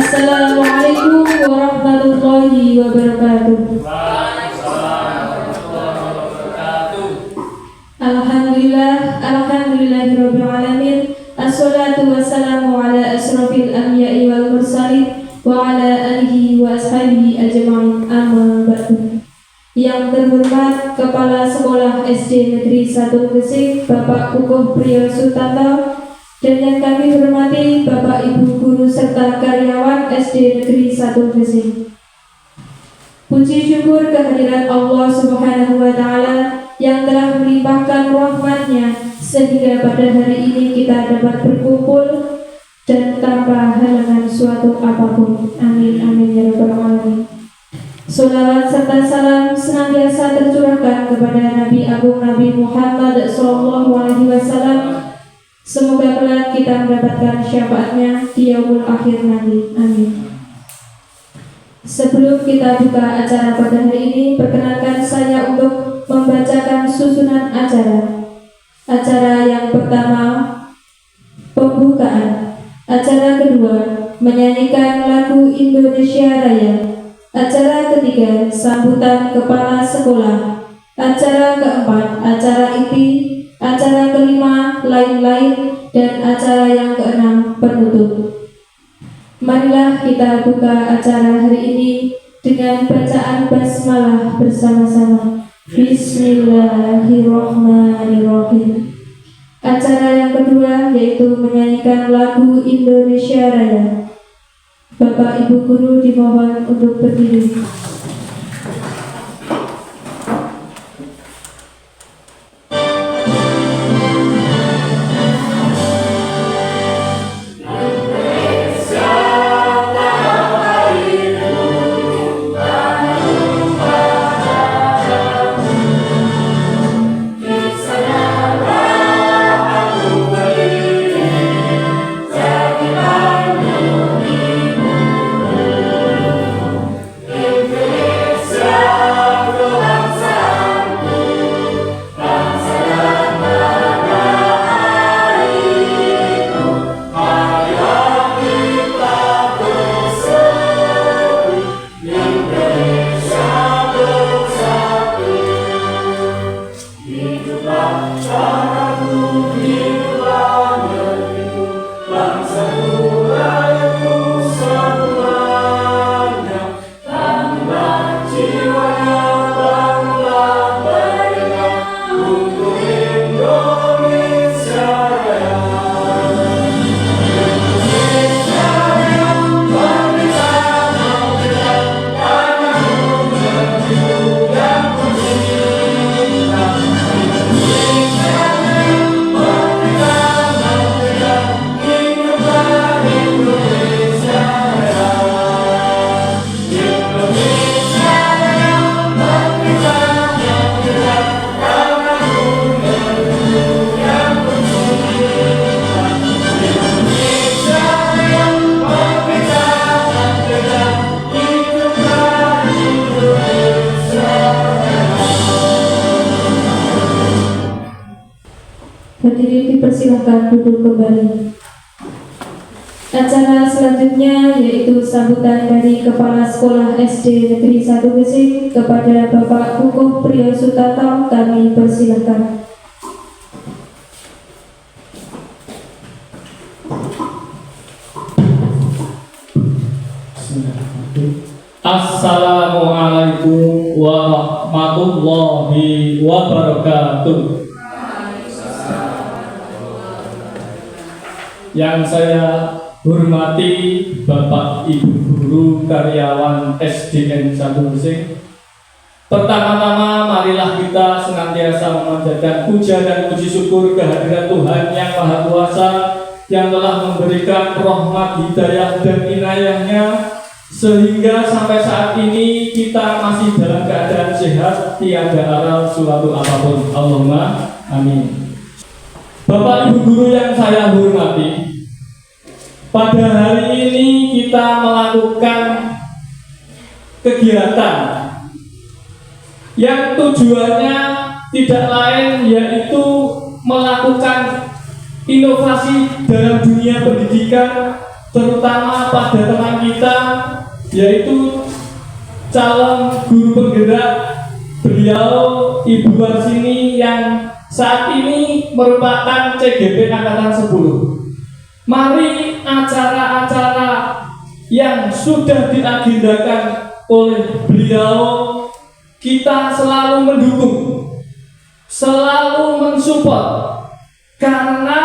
Assalamualaikum warahmatullahi wabarakatuh. Alhamdulillahirabbil alamin. Assalatu wassalamu ala asrofil anbiya'i wal mursalin wa ala alihi wa ashabihi ajma'in. Amma ba'du. Yang terhormat Kepala Sekolah SD Negeri 1 Gresik, Bapak Kukuh Priyo Sutanto, dan yang kami hormati Bapak Ibu guru serta karyawan SD Negeri 1 Gresik. Puji syukur kehadirat Allah Subhanahu wa Ta'ala yang telah melimpahkan rahmat-Nya sehingga pada hari ini kita dapat berkumpul dan tanpa halangan suatu apapun. Amin amin ya rabbal alamin. Salawat serta salam senantiasa tercurahkan kepada Nabi Agung Nabi Muhammad SAW. Semoga kelak kita mendapatkan syafaatnya di yaumul akhir nanti. Amin. Sebelum kita buka acara pada hari ini, perkenankan saya untuk membacakan susunan acara. Acara yang pertama, pembukaan. Acara kedua, menyanyikan lagu Indonesia Raya. Acara ketiga, sambutan kepala sekolah. Acara keempat, acara inti. Acara kelima, lain-lain. Dan acara yang keenam, penutup. Marilah kita buka acara hari ini dengan bacaan basmalah bersama-sama. Bismillahirrahmanirrahim. Acara yang kedua yaitu menyanyikan lagu Indonesia Raya. Bapak Ibu guru dimohon untuk berdiri. Hadirin dipersilakan duduk kembali. Acara selanjutnya yaitu sambutan dari Kepala Sekolah SD Negeri 1 Gresik kepada Bapak Kukuh Priyo Sutanto. Kami persilakan. Assalamualaikum warahmatullahi wabarakatuh. Yang saya hormati Bapak Ibu guru karyawan SDN 1 Gresik. Pertama-tama marilah kita senantiasa memanjatkan puja dan puji syukur kehadirat Tuhan yang Maha Kuasa yang telah memberikan rahmat, hidayah dan inayahnya sehingga sampai saat ini kita masih dalam keadaan sehat, tiada aral suatu apapun. Allahumma amin. Bapak Ibu guru yang saya hormati, pada hari ini kita melakukan kegiatan yang tujuannya tidak lain yaitu melakukan inovasi dalam dunia pendidikan terutama pada teman kita, yaitu calon guru penggerak beliau Ibu Warsini yang saat ini merupakan CGP Angkatan 10. Mari acara-acara yang sudah diagendakan oleh beliau kita selalu mendukung, selalu mensupport, karena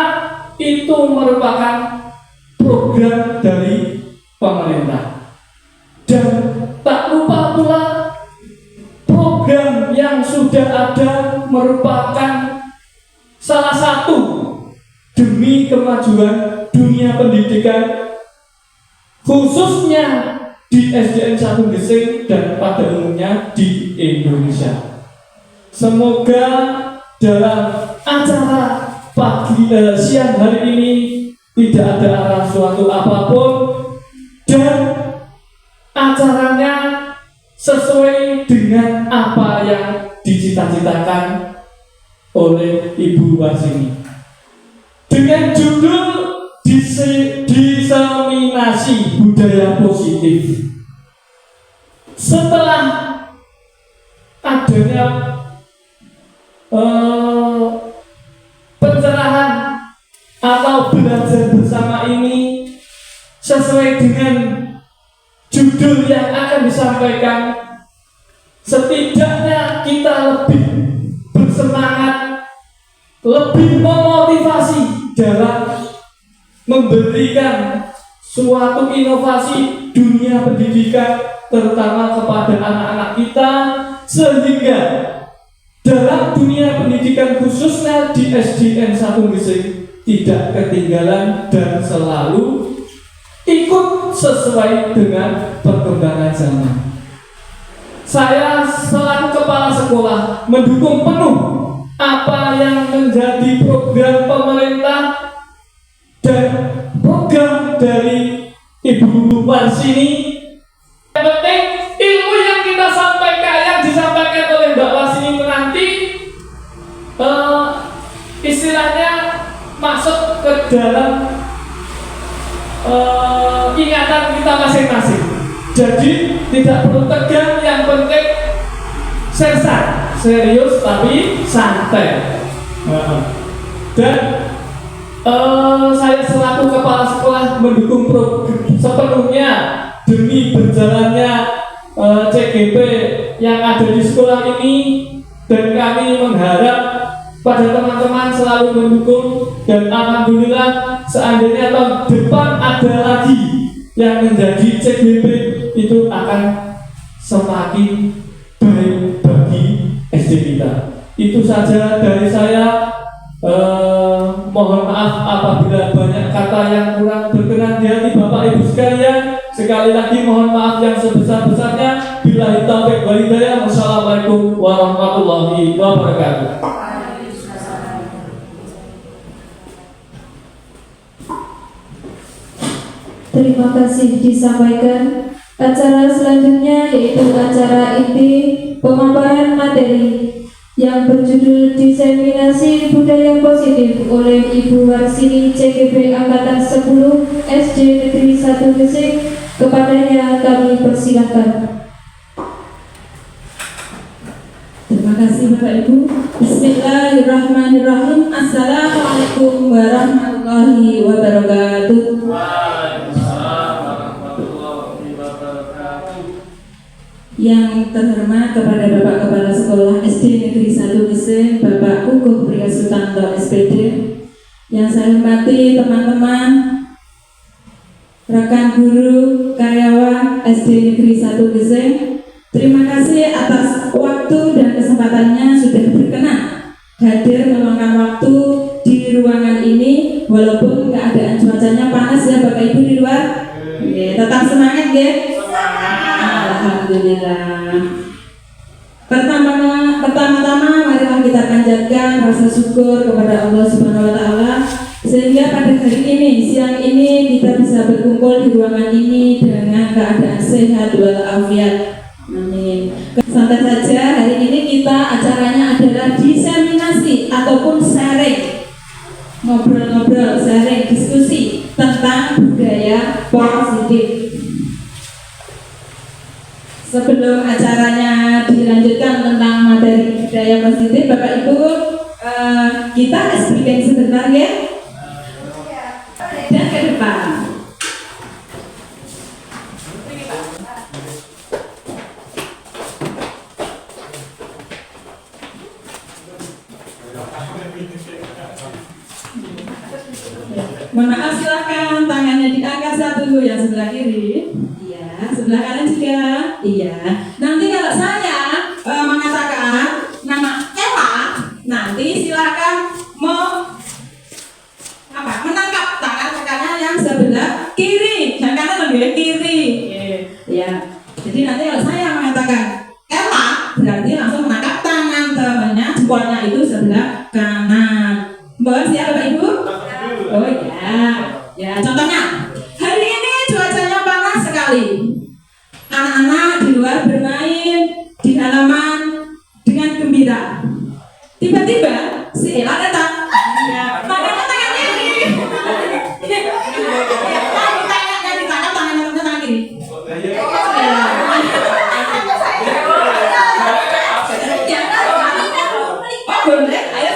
itu merupakan program dari pemerintah. Dan tak lupa pula program yang sudah ada merupakan salah satu demi kemajuan dunia pendidikan, khususnya di SDN 1 Gesing dan pada umumnya di Indonesia. Semoga dalam acara siang hari ini tidak ada arah suatu apapun dan acaranya sesuai dengan apa yang dicita-citakan oleh Ibu Warsini. Dengan judul diseminasi budaya positif. Setelah adanya pencerahan atau belajar bersama ini sesuai dengan judul yang akan disampaikan, setidaknya kita lebih bersemangat, lebih memotivasi dalam memberikan suatu inovasi dunia pendidikan, terutama kepada anak-anak kita, sehingga dalam dunia pendidikan khususnya di SDN 1 Gesing tidak ketinggalan dan selalu ikut sesuai dengan perkembangan zaman. Saya selaku kepala sekolah mendukung penuh apa yang menjadi program pemerintah dan program dari Ibu Warsini. Yang penting ilmu yang kita sampaikan, yang disampaikan oleh Mbak Warsini nanti istilahnya masuk ke dalam ingatan kita masing-masing. Jadi tidak perlu tegang, yang penting serius tapi santai. Dan saya selaku kepala sekolah mendukung sepenuhnya demi berjalannya CGP yang ada di sekolah ini, dan kami mengharap pada teman-teman selalu mendukung. Dan alhamdulillah seandainya tahun depan ada lagi yang menjadi CGP, itu akan semakin baik bagi SD kita. Itu saja dari saya. Mohon maaf apabila banyak kata yang kurang berkenan di hati Bapak Ibu sekalian. Sekali lagi mohon maaf yang sebesar-besarnya. Billahi taufiq wal hidayah. Wassalamualaikum warahmatullahi wabarakatuh. Terima kasih disampaikan. Acara selanjutnya yaitu acara inti pemaparan materi yang berjudul Diseminasi Budaya Positif oleh Ibu Warsini CGP Angkatan 10 SD Negeri 1 Gesing. Kepadanya kami persilahkan. Terima kasih Bapak Ibu. Bismillahirrahmanirrahim. Assalamualaikum warahmatullahi wabarakatuh. Yang terhormat kepada Bapak Kepala Sekolah SD Negeri 1 Gesing, Bapak Kukuh Priya Sutanto SPD. Yang saya hormati teman-teman, rekan guru, karyawan SD Negeri 1 Gesing. Terima kasih atas waktu dan kesempatannya sudah berkenan hadir meluangkan waktu di ruangan ini, walaupun keadaan cuacanya panas ya Bapak Ibu di luar. Tetap semangat ya. Alhamdulillah. Pertama-tama marilah kita panjatkan rasa syukur kepada Allah Subhanahu wa taala sehingga pada hari ini, siang ini kita bisa berkumpul di ruangan ini dengan keadaan sehat walafiat. Amin. Santai saja, hari ini kita acaranya adalah diseminasi ataupun sharing. Ngobrol-ngobrol, sharing, diskusi tentang budaya positif. Sebelum acaranya dilanjutkan tentang materi budaya positif, Bapak Ibu, kita speaking sebentar ya. Dan ke depan. Mohon maaf, silakan tangannya diangkat satu yang sebelah kiri. Iya, sebelah kanan juga. Iya. Nanti kalau saya mengatakan nama Ella, nanti silakan menangkap tangan rekannya yang sebelah kiri. Yang kanan lebih kiri. Ya. Jadi nanti kalau saya mengatakan Ella, berarti langsung menangkap tangan temannya, jempolnya itu sebelah kanan. Mbak, siap Bapak Ibu? Oh ya, ya contohnya hari ini cuacanya panas sekali. Anak-anak di luar bermain di halaman dengan gembira. Tiba-tiba si Ella datang. Ya, tangannya tangan kiri. Tangannya ditangkap tangan kiri. Oh boleh, ayo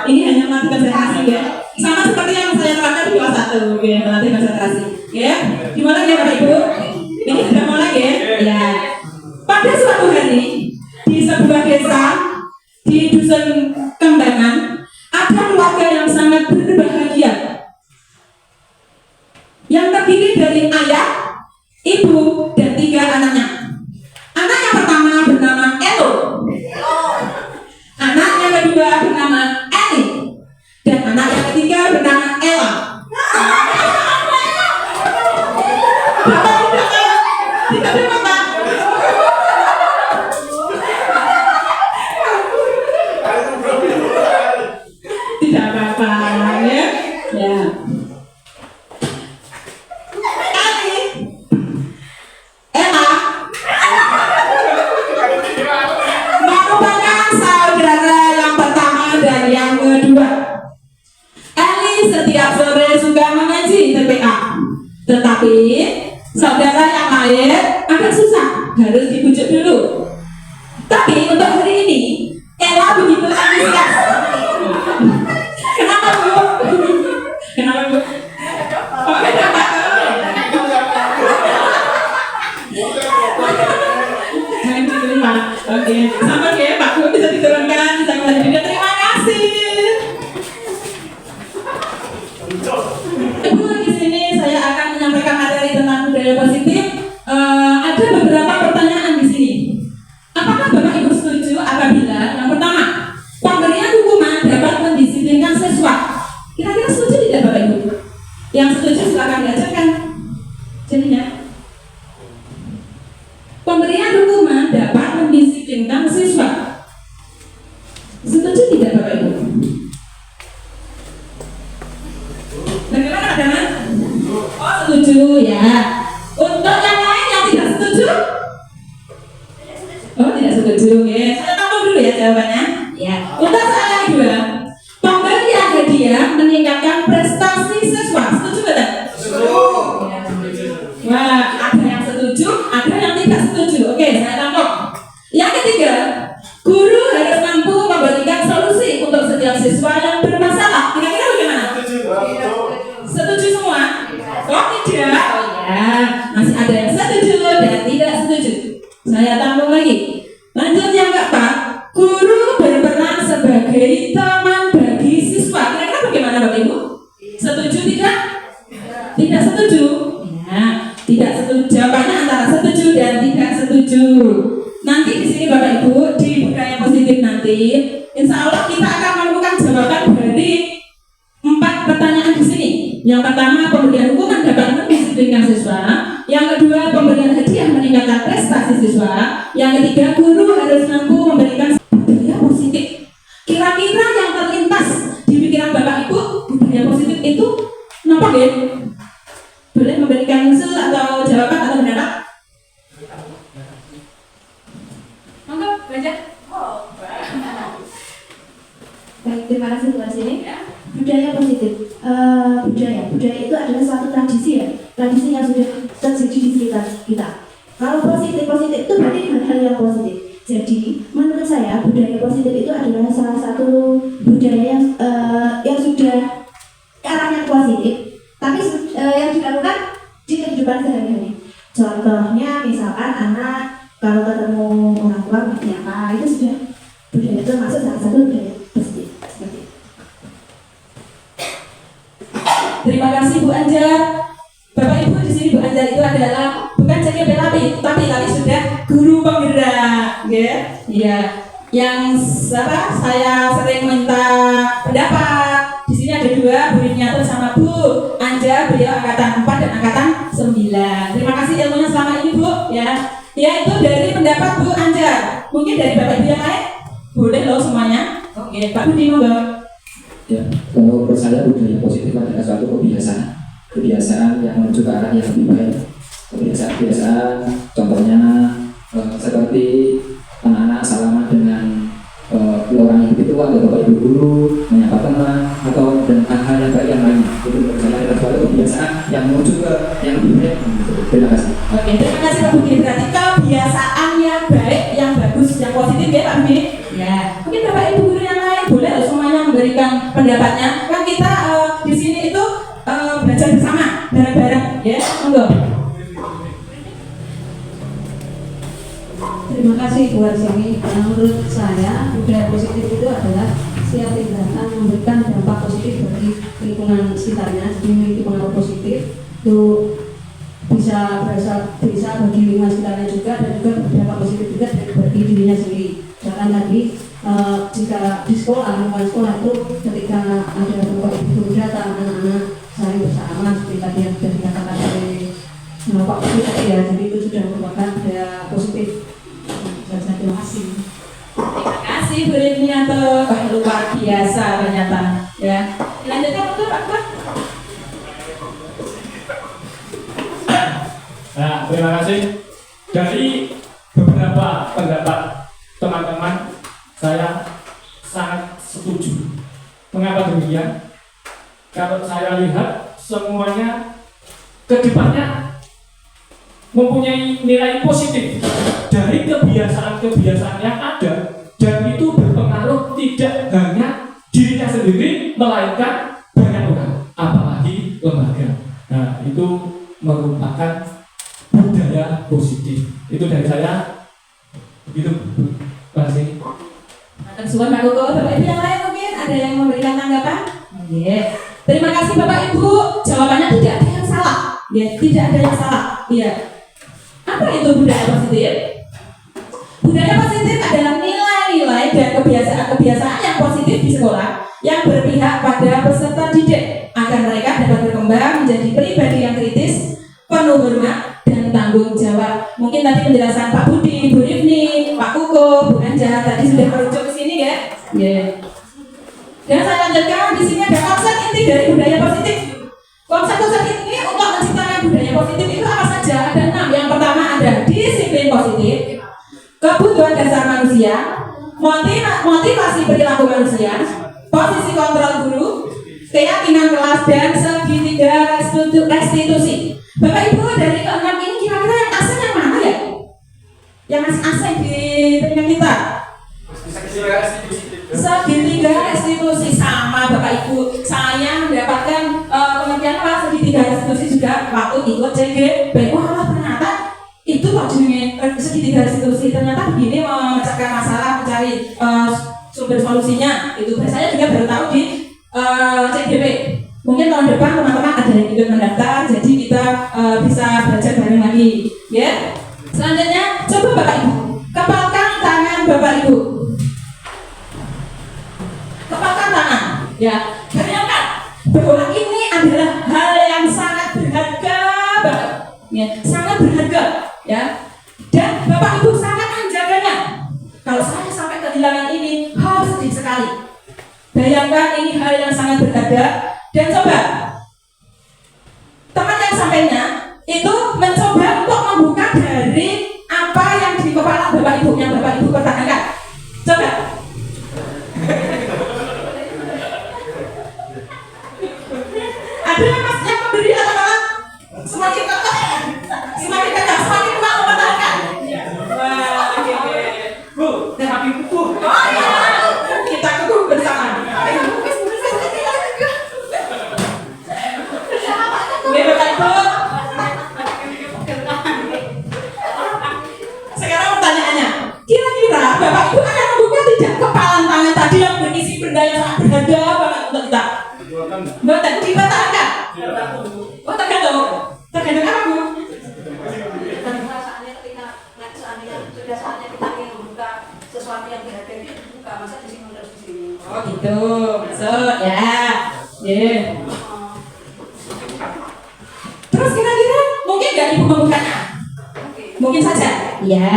ini hanya melatih konsentrasi ya, sama seperti yang saya terapkan di kelas 1 ya, melatih konsentrasi ya. Dimulai ya Bapak Ibu, ini sudah mulai ya. Ya. Pada suatu hari di sebuah desa di dusun Kembangan ada keluarga yang sangat berbahagia yang terdiri dari ayah, ibu, dan 3 anaknya. Anak yang pertama bernama Elo, anak yang kedua bernama Eli, dan anak yang ketiga bernama Ella. Tidak berapa. Tidak apa-apa ya. Ya. Merupakan saudara yang pertama dan yang kedua. Eli setiap sore suka mengaji TPA, tetapi saudara yang lain agak susah, harus dibujuk dulu. Tapi untuk hari ini Ella begitu antusias. Kenapa Bu? Kenapa Bu? Oh, kenapa? Oke, sama ya Pak Bu, bisa diturunkan, bisa kembali juga. Terima kasih. Ibu di sini saya akan menyampaikan materi tentang budaya positif. Ada beberapa pertanyaan di sini. Apakah Bapak Ibu setuju apabila yang pertama pemberian hukuman dapat mendisiplinkan siswa? Kira-kira setuju tidak Bapak Ibu? Yang setuju silakan diajarkan. Jadinya pemberian hukuman dapat mendisiplinkan siswa. Setuju tidak Bapak Ibu? Bagaimana teman? Oh setuju ya. Untuk yang lain yang tidak setuju? Oh tidak setuju ya. Saya tampung dulu ya jawabannya. Ya. Untuk soal yang kedua, pemberian hadiah meningkatkan prestasi siswa. Setuju tidak? Setuju. Wah, ada yang setuju, ada yang tidak setuju. Oke, saya tampung. Yang ketiga, guru harus mampu memberikan solusi untuk setiap siswa yang bermasalah. Kira-kira bagaimana? Setuju semua? Oh tidak? Oh ya, masih ada yang setuju dan tidak setuju. Saya tampung lagi. Lanjut yang keempat, guru berperan sebagai teman bagi siswa. Kira-kira bagaimana Bapak Ibu? Setuju tidak? Tidak setuju? Ya, tidak setuju. Jawabannya antara setuju dan tidak setuju. Nanti di sini Bapak Ibu di budaya positif nanti, insya Allah kita akan menemukan jawaban dari 4 pertanyaan di sini. Yang pertama, pemberian hukuman dapat mendisiplinkan siswa. Yang kedua, pemberian hadiah meningkatkan prestasi siswa. Yang ketiga, guru harus mampu memberikan budaya positif. Kira-kira yang terlintas di pikiran Bapak Ibu, budaya positif itu nampak ya? Boleh memberikan usul atau sudah terjadi di sekitar kita. Kalau positif itu berarti hal-hal yang positif. Jadi menurut saya budaya positif itu adalah salah satu budaya yang sudah arahnya positif, tapi yang dilakukan di kehidupan sehari-hari. Contohnya misalkan anak kalau ketemu orang tua seperti apa, itu sudah budaya itu masuk salah satu budaya positif. Seperti itu. Terima kasih Bu Anjar. Bapak Ibu di sini Bu Anjar itu adalah bukan CGP tapi sudah guru penggerak, ya. Iya. Yang saya sering minta pendapat. Di sini ada dua, Bu Rifniatur sama Bu Anjar, beliau angkatan 4 dan angkatan 9. Terima kasih ilmunya selama ini Bu, ya. Ya itu dari pendapat Bu Anjar. Mungkin dari Bapak Ibu yang lain boleh loh semuanya. Oke, Pak Budi monggo. Ya, kalau menurut saya budaya positif adalah suatu kebiasaan yang menuju ke arah yang lebih baik. Kebiasaan, contohnya seperti anak-anak salaman dengan orang yang itu atau bapak ibu guru, menyapa teman, atau dan hal-hal yang baik yang lainnya. Itu menurut saya adalah suatu kebiasaan yang menuju ke yang lebih baik. Terima kasih. Oke, terima kasih Pak Budi. Berarti kebiasaan yang baik, yang bagus, yang positif ya Pak Budi. Ya, mungkin Bapak Ibu guru yang lain boleh semuanya memberikan pendapatnya. Kan kita di sini itu belajar bersama, bareng-bareng, ya. Monggo. Terima kasih Bu Arsini. Menurut saya budaya positif itu adalah setiap tindakan memberikan dampak positif bagi lingkungan sekitarnya, jadi memiliki pengaruh positif itu bisa bagi lingkungan sekitarnya juga dan juga berdampak positif juga bagi dirinya sendiri. Misalkan tadi jika di lingkungan sekolah itu ketika ada beberapa guru datang, anak-anak saling bersama seperti tadi yang sudah dikatakan oleh Pak Budi tadi ya, jadi itu sudah merupakan budaya positif. Terima kasih. Terima kasih Bu Rifniatur. Luar biasa ternyata, ya. Lanjutkan untuk Pak Budi. Nah, terima kasih. Dari beberapa pendapat teman-teman, saya sangat setuju. Mengapa demikian? Kalau saya lihat semuanya kedepannya mempunyai nilai positif dari kebiasaan-kebiasaan yang ada, dan itu berpengaruh tidak hanya dirinya sendiri melainkan banyak orang, apalagi lembaga. Nah, itu merupakan budaya positif. Itu dari saya. Begitu. Terima kasih. Suwun Pak Koko. Bapak Ibu yang lain mungkin ada yang memberikan tanggapan? Oke. Terima kasih Bapak Ibu. Jawabannya tidak ada yang salah. Ya, tidak ada yang salah. Iya. Apa itu budaya positif? Budaya positif adalah nilai-nilai dan kebiasaan-kebiasaan yang positif di sekolah yang berpihak pada peserta didik agar mereka dapat berkembang menjadi pribadi yang kritis, penuh hormat, dan tanggung jawab. Mungkin tadi penjelasan Pak Budi, Bu Rifni, Pak Kuko, Bu Anjar tadi sudah merujuk ke sini ya. Yeah. Dan saya lanjutkan, di sini ada konsep inti dari budaya positif. Konsep-konsep ini untuk menciptakan budaya positif itu apa saja? Ada 6. Yang pertama ada disiplin positif, kebutuhan dasar manusia, motivasi perilaku manusia, posisi kontrol guru, keyakinan kelas, dan segitiga restitusi. Bapak Ibu, dari ke-6 ini kira-kira yang asing yang mana ya? Yang masih asing di telinga kita? Segitiga restitusi. Sama Bapak Ibu, saya mendapatkan pengertian apa segitiga restitusi juga waktu ikut CGP. Wah, ternyata itu kok jenisnya segitiga restitusi. Ternyata begini memecahkan masalah, mencari sumber solusinya. Itu saya juga baru tahu di CGP. Mungkin tahun depan teman-teman ada yang ikut mendaftar, jadi kita bisa belajar bareng lagi, ya. Selanjutnya, coba Bapak Ibu, kepalkan tangan Bapak Ibu. Kepalkan tangan, ya. Bayangkan bahwa ini adalah hal yang sangat berharga banget, ya, sangat berharga, ya. Dan Bapak Ibu sangat menjaganya. Kalau saya sampai kehilangan ini, sedih sekali. Bayangkan ini hal yang sangat berharga. Dan coba teman yang sampainya itu mencoba untuk membuka dari apa yang di kepala Bapak Ibu yang Bapak Ibu pertahankan. Coba. Ada mas yang memberi atau malah semakin kokoh. gitu. Masuk ya. Terus kira-kira mungkin nggak ibu membukanya? Mungkin saja. Ya.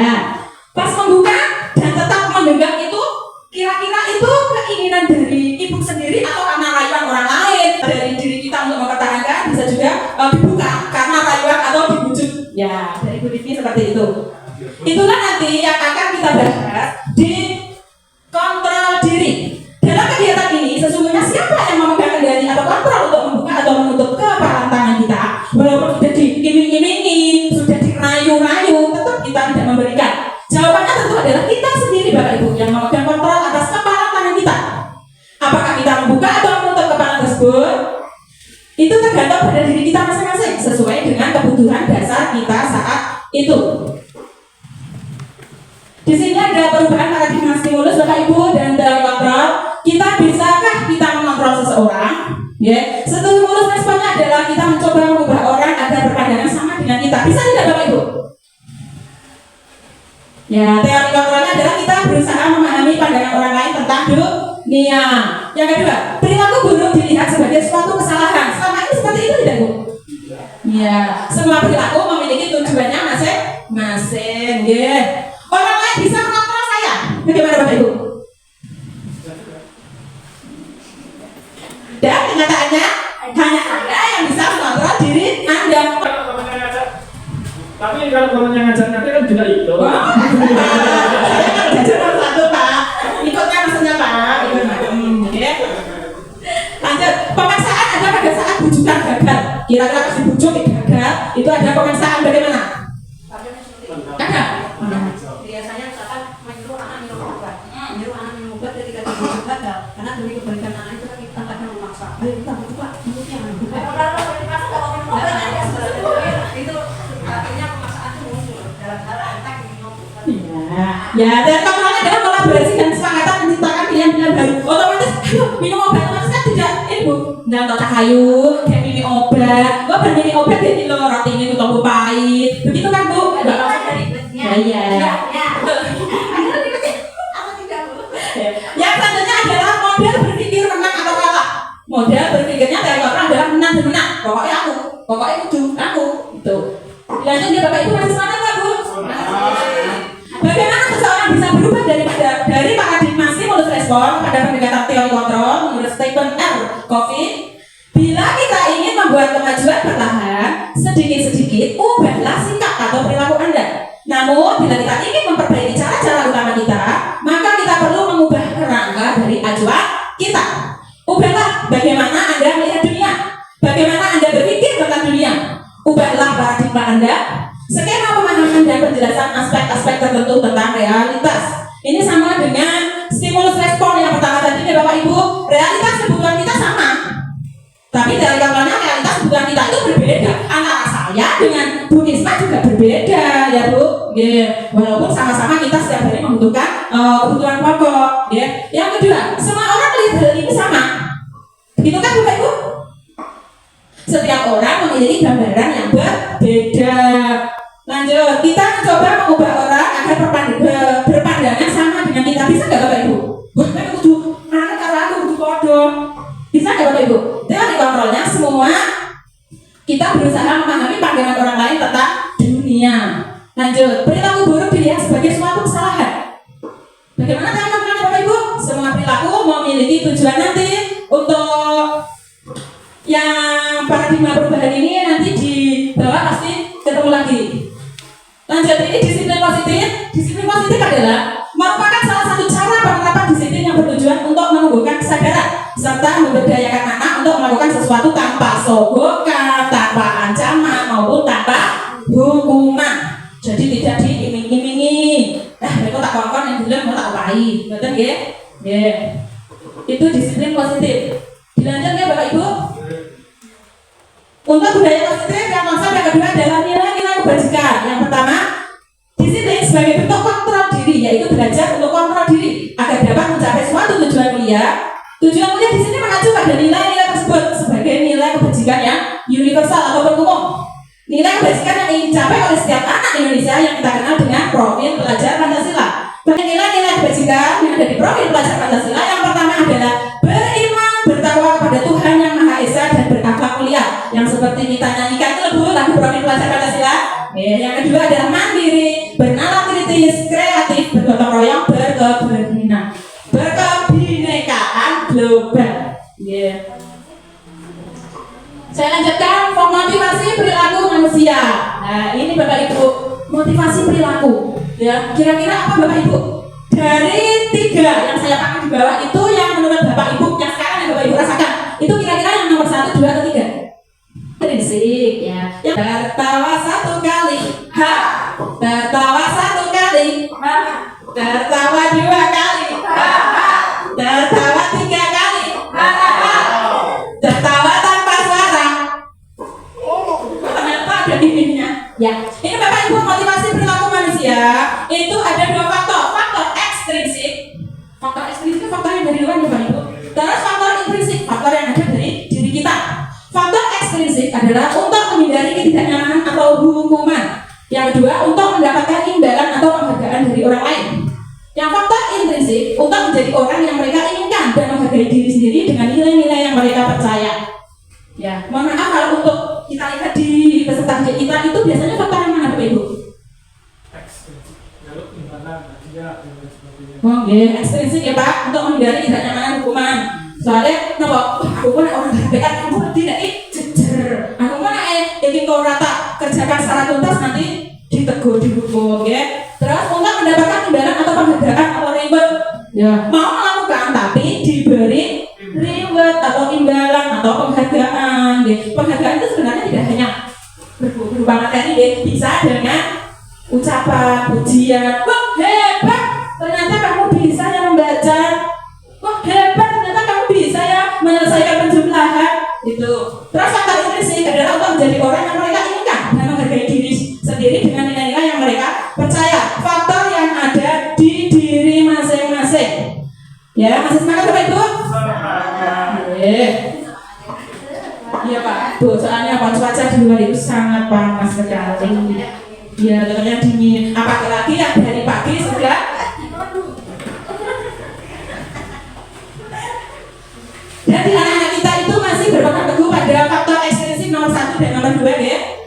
Pas membuka dan tetap menggenggam itu, kira-kira itu keinginan dari ibu sendiri atau karena rayuan orang lain dari diri kita untuk mempertahankan, bisa juga dibuka karena rayuan atau dibujuk. Ya, dari ibu Vivi seperti itu. Itulah nanti yang akan kita bahas di kontrol diri. Dalam kegiatan ini sesungguhnya siapa yang memegang kendali atau kontrol untuk membuka atau menutup kepalan tangan kita, walaupun sudah diiming-imingi, sudah dirayu-rayu, tetap kita tidak memberikan. Jawabannya tentu adalah kita sendiri Bapak Ibu yang memegang kontrol atas kepalan tangan kita. Apakah kita membuka atau menutup kepalan tersebut? Itu tergantung pada diri kita masing-masing sesuai dengan kebutuhan dasar kita saat itu. Di sini ada perubahan paradigma stimulus Bapak Ibu dan dalam kontrol. Bisakah kita mengontrol seseorang? Ya, stimulus responnya adalah kita mencoba mengubah orang agar berpandangan sama dengan kita. Bisa tidak Bapak Ibu? Ya, teori kontrolnya adalah kita berusaha memahami pandangan orang lain tentang dunia. Yang kedua, perilaku buruk dilihat sebagai suatu kesalahan. Selama ini seperti itu tidak Bu? Ya, semua perilaku memiliki tujuannya masing-masing. Ya. Orang lain bisa mengontrol saya. Bagaimana Bapak Ibu? Dan kenyataannya hanya Anda yang bisa mengontrol diri Anda. Tapi kalau temannya ngajak nanti kan juga ikut. Cuma satu Pak, ikutnya maksudnya Pak. Lanjut, pemaksaan ada pada saat bujukan gagal. Kira-kira pas dibujuk gagal, itu ada pemaksaan bagaimana? Ada. Biasanya misalkan menyuruh anak minum obat, ketika dibujuk gagal, karena demi kebaikan anak itu kan kita kadang memaksa. Ayo kita buka mulutnya. Itu artinya pemaksaan itu muncul dalam hal entah minum obat. Ya, dan kontrolnya adalah kolaborasi dan kesepakatan menciptakan pilihan-pilihan baru. Otomatis, ayo minum obat otomatis kan tidak ini Bu. Nah, tak hayu, kayak minum obat. Gua berminum obat jadi lo roti ini tuh pahit. Begitu kan Bu? Iya. Yang selanjutnya adalah model berpikir menang atau kalah. Model berpikirnya dari orang adalah menang dan menang. Pokoknya aku. Itu. Lanjut ya Bapak Ibu masih semangat nggak Bu? Bagaimana seseorang bisa berubah dari paradigma stimulus respon pada pendekatan teori kontrol menurut Stephen R. Covey? Bila kita ingin membuat kemajuan perlahan, sedikit-sedikit ubahlah sikap atau perilaku Anda. Namun, bila kita ingin memperbaiki cara-cara utama kita, maka kita perlu mengubah kerangka dari acuan kita. Ubahlah bagaimana Anda melihat dunia, bagaimana Anda berpikir tentang dunia. Ubahlah paradigma Anda, skema pemahaman dan penjelasan aspek-aspek tertentu tentang realitas. Ini sama dengan stimulus respon yang pertama tadi ya Bapak Ibu. Realitas kebutuhan kita sama, tapi dari kontrolnya realitas kebutuhan kita itu berbeda. Antara saya dengan Bu Nisma juga berbeda ya Bu. Walaupun sama-sama kita setiap hari membutuhkan kebutuhan pokok. Yang kedua, semua orang melihat hal ini sama. Begitu kan Bapak Ibu? Setiap orang memiliki gambaran yang berbeda. Lanjut, kita mencoba mengubah orang agar berpandangan sama dengan kita. Bisa nggak Bapak Ibu? Wah, saya kudu anak karo aku kudu podo. Bisa nggak Bapak Ibu? Teori kontrolnya semua kita berusaha memahami pandangan orang lain tentang dunia. Lanjut, perilaku buruk dilihat sebagai suatu kesalahan. Bagaimana teori kontrolnya Bapak Ibu? Semua perilaku memiliki tujuan nanti untuk yang paradigma perubahan ini nanti di bawah pasti ketemu lagi. Lanjut, ini disiplin positif. Disiplin positif adalah merupakan salah satu cara penerapan disiplin yang bertujuan untuk menumbuhkan kesadaran serta memberdayakan anak untuk melakukan sesuatu tanpa sogokan, tanpa ancaman maupun tanpa hukuman. Jadi tidak diiming-imingi. Mereka tak kongkon yang bilang mau tak upahi, betul ya? Itu disiplin positif. Dilanjut ya Bapak Ibu. Untuk budaya positif yang konsep yang kedua adalah nilai-nilai kebajikan. Yang pertama, disiplin sebagai bentuk kontrol diri, yaitu belajar untuk kontrol diri agar dapat mencapai suatu tujuan mulia. Tujuan mulia di sini mengacu pada nilai-nilai tersebut sebagai nilai kebajikan yang universal atau umum. Nilai kebajikan yang ingin dicapai oleh setiap anak Indonesia yang kita kenal dengan profil pelajar Pancasila. Nilai-nilai kebajikan yang ada di profil pelajar Pancasila yang pertama adalah beriman, bertakwa kepada Tuhan Yang Maha Esa dan berakhlak mulia. Yang seperti kita nyanyikan itu Bu, lagu profil pelajar Pancasila. Yang kedua adalah mandiri, bernalar kritis, kreatif, bergotong royong, berkebinekaan global. Saya lanjutkan motivasi perilaku manusia. Nah, ini Bapak Ibu, motivasi perilaku. Ya, kira-kira apa Bapak Ibu? Dari 3 yang saya pakai di bawah itu yang menurut Bapak Ibu yang sekarang yang Bapak Ibu rasakan, itu kira-kira yang nomor 1, 2, atau 3? Prinsip ya. Yang tertawa 1 kali, ha. Tertawa 1 kali, ha. Tertawa 2 kali, ha. Tertawa 3 kali, ha. Tertawa tanpa suara. Ternyata ada ininya. Ya, ini Bapak Ibu motivasi perilaku manusia itu ada 2 faktor. Faktor ekstrinsik. Faktor ekstrinsik itu faktor yang dari luar ya Bapak Ibu. Terus faktor intrinsik, faktor yang ada dari diri kita. Faktor ekstrinsik adalah untuk menghindari ketidaknyamanan atau hukuman. Yang kedua, untuk mendapatkan imbalan atau penghargaan dari orang lain. Yang faktor intrinsik untuk menjadi orang yang mereka inginkan dan menghargai diri sendiri dengan nilai-nilai yang mereka percaya. Ya, mohon maaf kalau untuk kita lihat di peserta didik kita itu biasanya faktor yang mana Bapak Ibu? Oh, ya, ekstrinsik ya Pak, untuk menghindari ketidaknyamanan hukuman. Soalnya, kenapa? Aku pun orang BPR, aku tidak jejer. Aku pun ingin kau rata kerjakan secara tuntas nanti ditegur, dihukum, ya. Terus untuk mendapatkan imbalan atau penghargaan atau reward, ya mau melakukan tapi diberi reward atau imbalan atau penghargaan, ya. Penghargaan itu sebenarnya tidak hanya berupa materi, ya. Bisa dengan ucapan, pujian, wah hebat, ternyata kamu bisa ya membaca, wah hebat, ternyata kamu bisa ya menyelesaikan penjumlahan itu. Terus faktor intrinsik adalah untuk menjadi orang yang mereka inginkan dan menghargai diri sendiri dengan nilai-nilai yang mereka percaya. Faktor yang ada di diri masing-masing. Ya, masih semangat Bapak Ibu? Iya Pak, Bu, soalnya Pak cuaca di luar itu sangat panas sekali. Ya, katanya dingin. Apalagi yang dari pagi sudah. Dan di anak-anak kita itu masih berpegang teguh pada faktor ekstrinsik nomor 1 dan nomor 2 ya.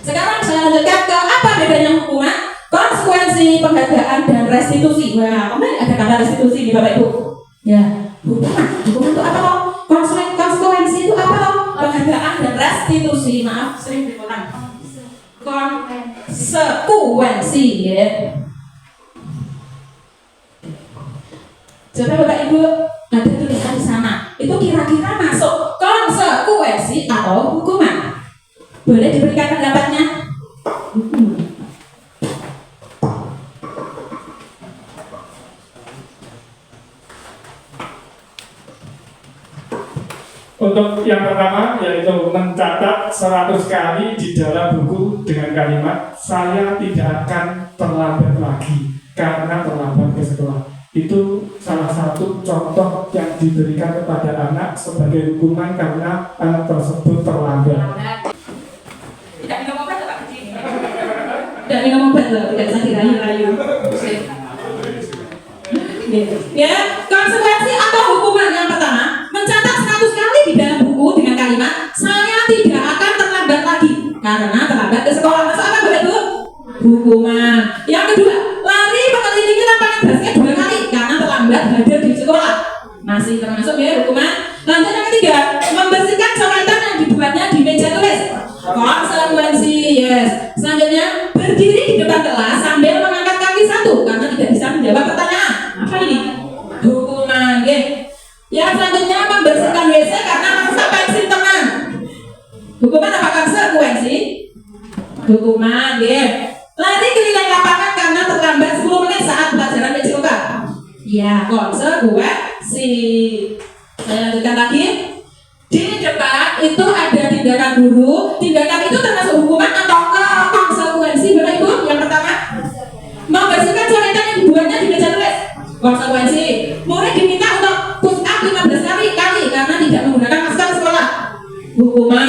Sekarang saya lanjutkan ke apa bedanya hukuman, konsekuensi, penghargaan, dan restitusi. Wah, kemarin ada kata restitusi di Bapak Ibu. Ya, hukuman itu apa loh? Konsekuensi itu apa loh? Penghargaan dan restitusi. Maaf, sering dipotong. Konsekuensi ya. Coba Bapak Ibu ada tulisan di sana. Itu kira-kira masuk konsekuensi atau hukuman? Boleh diberikan pendapatnya? Untuk yang pertama yaitu mencatat 100 kali di dalam buku dengan kalimat saya tidak akan terlambat lagi karena terlambat ke sekolah. Itu salah satu contoh yang diberikan kepada anak sebagai hukuman karena anak tersebut terlambat. Tidak minum obat Pak Kecil. Tidak minum obat loh, tidak usah dirayu-rayu. Ya, konsekuensi atau hukuman yang pertama, mencatat 100 kali di dalam buku dengan kalimat saya tidak akan terlambat lagi karena terlambat ke sekolah. Masuk apa Bapak Ibu? Hukuman. Yang kedua, lari mengelilingi lapangan basket 2 kali karena terlambat hadir di sekolah. Masih termasuk ya hukuman. Lanjut yang ketiga, membersihkan coretan yang dibuatnya di meja tulis. Konsekuensi, yes. Selanjutnya, berdiri di depan kelas sambil mengangkat kaki 1 karena tidak bisa menjawab pertanyaan. Apa ini? Hukuman, ya. Yang selanjutnya, membersihkan WC karena merusak pensil teman. Hukuman apa konsekuensi? Hukuman, ya. Lari keliling lapangan karena terlambat 10 menit saat pelajaran PJOK. Ya, konsekuensi. Saya lanjutkan lagi. Di depan itu ada tindakan guru. Tindakan itu termasuk hukuman atau konsekuensi Bapak Ibu? Yang pertama, membersihkan coretan yang dibuatnya di meja tulis. Konsekuensi. Murid diminta untuk push up 15 kali karena tidak menggunakan masker sekolah. Hukuman.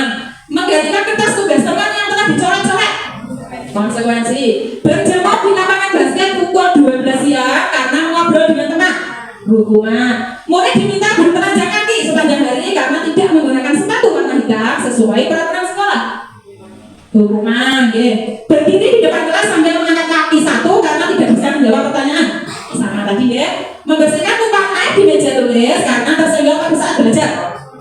Menggantikan kertas tugas teman yang telah dicoret-coret. Konsekuensi. Berjemur di lapangan basket pukul 12 siang hukuman. Murid diminta bertelanjang kaki sepanjang hari karena tidak menggunakan sepatu warna hitam sesuai peraturan sekolah. Hukuman, ya. Berdiri di depan kelas sambil mengangkat kaki satu karena tidak bisa menjawab pertanyaan. Sama tadi ya. Membersihkan tumpahan air di meja tulis karena tersenggol pada saat belajar.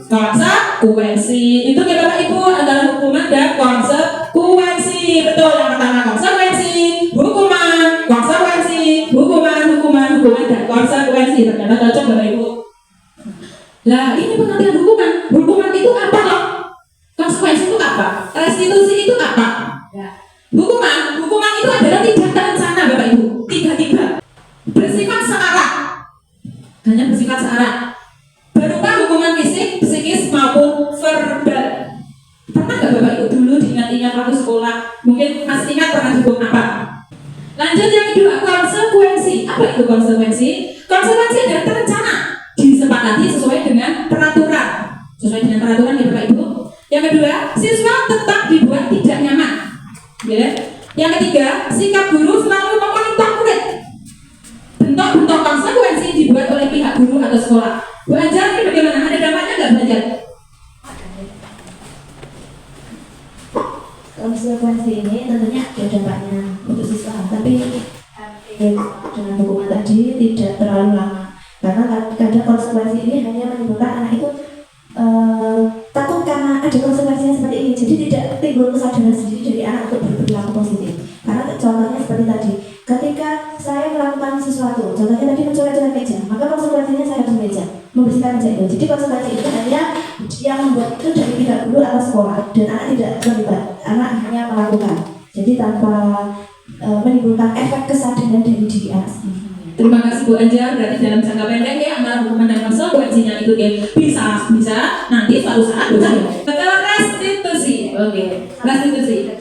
Konsekuensi itu ya Bapak Ibu adalah hukuman dan konsekuensi. Betul, yang pertama konsekuensi, hukuman, konsekuensi, hukuman dan konsekuensi. Ternyata cocok Bapak Ibu. Lah ini pengertian hukuman. Hukuman itu apa loh? Konsekuensi itu apa? Restitusi itu apa? Hukuman itu adalah tidak terencana Bapak Ibu, tiba-tiba, bersifat searah, hanya bersifat searah, berupa hukuman fisik, psikis maupun verbal. Pernah nggak Bapak Ibu dulu diingat-ingat waktu sekolah? Mungkin masih ingat pernah dihukum apa? Lanjut yang kedua, konsekuensi. Apa itu konsekuensi? Konsekuensi adalah terencana, disepakati sesuai dengan peraturan. Sesuai dengan peraturan ya Bapak Ibu. Yang kedua, siswa tetap dibuat tidak nyaman. Ya. Yang ketiga, sikap guru selalu memonitor murid. Bentuk-bentuk konsekuensi dibuat oleh pihak guru atau sekolah. Belajar ini bagaimana? Ada dampaknya nggak belajar? Konsekuensi ini tentunya ada dampaknya untuk siswa, tapi dengan hukuman tadi tidak terlalu lama karena kadang konsekuensi ini hanya menimbulkan anak itu takut karena ada konsekuensinya seperti ini, jadi tidak timbul kesadaran sendiri dari anak untuk berperilaku positif. Karena contohnya seperti tadi, ketika saya melakukan sesuatu, contohnya tadi mencoret-coret meja, maka konsekuensinya saya harus meja, membersihkan meja itu. Jadi konsekuensi itu hanya yang membuat itu dari pihak guru atau sekolah, dan anak tidak terlibat, anak hanya melakukan. Jadi tanpa menimbulkan efek kesadaran dari diri anak sendiri. Terima kasih Bu Anjar. Berarti dalam jangka pendek ya antara hukuman dan konsekuensinya itu ya bisa nanti suatu saat bisa. Betul, restitusi. Oke, restitusi.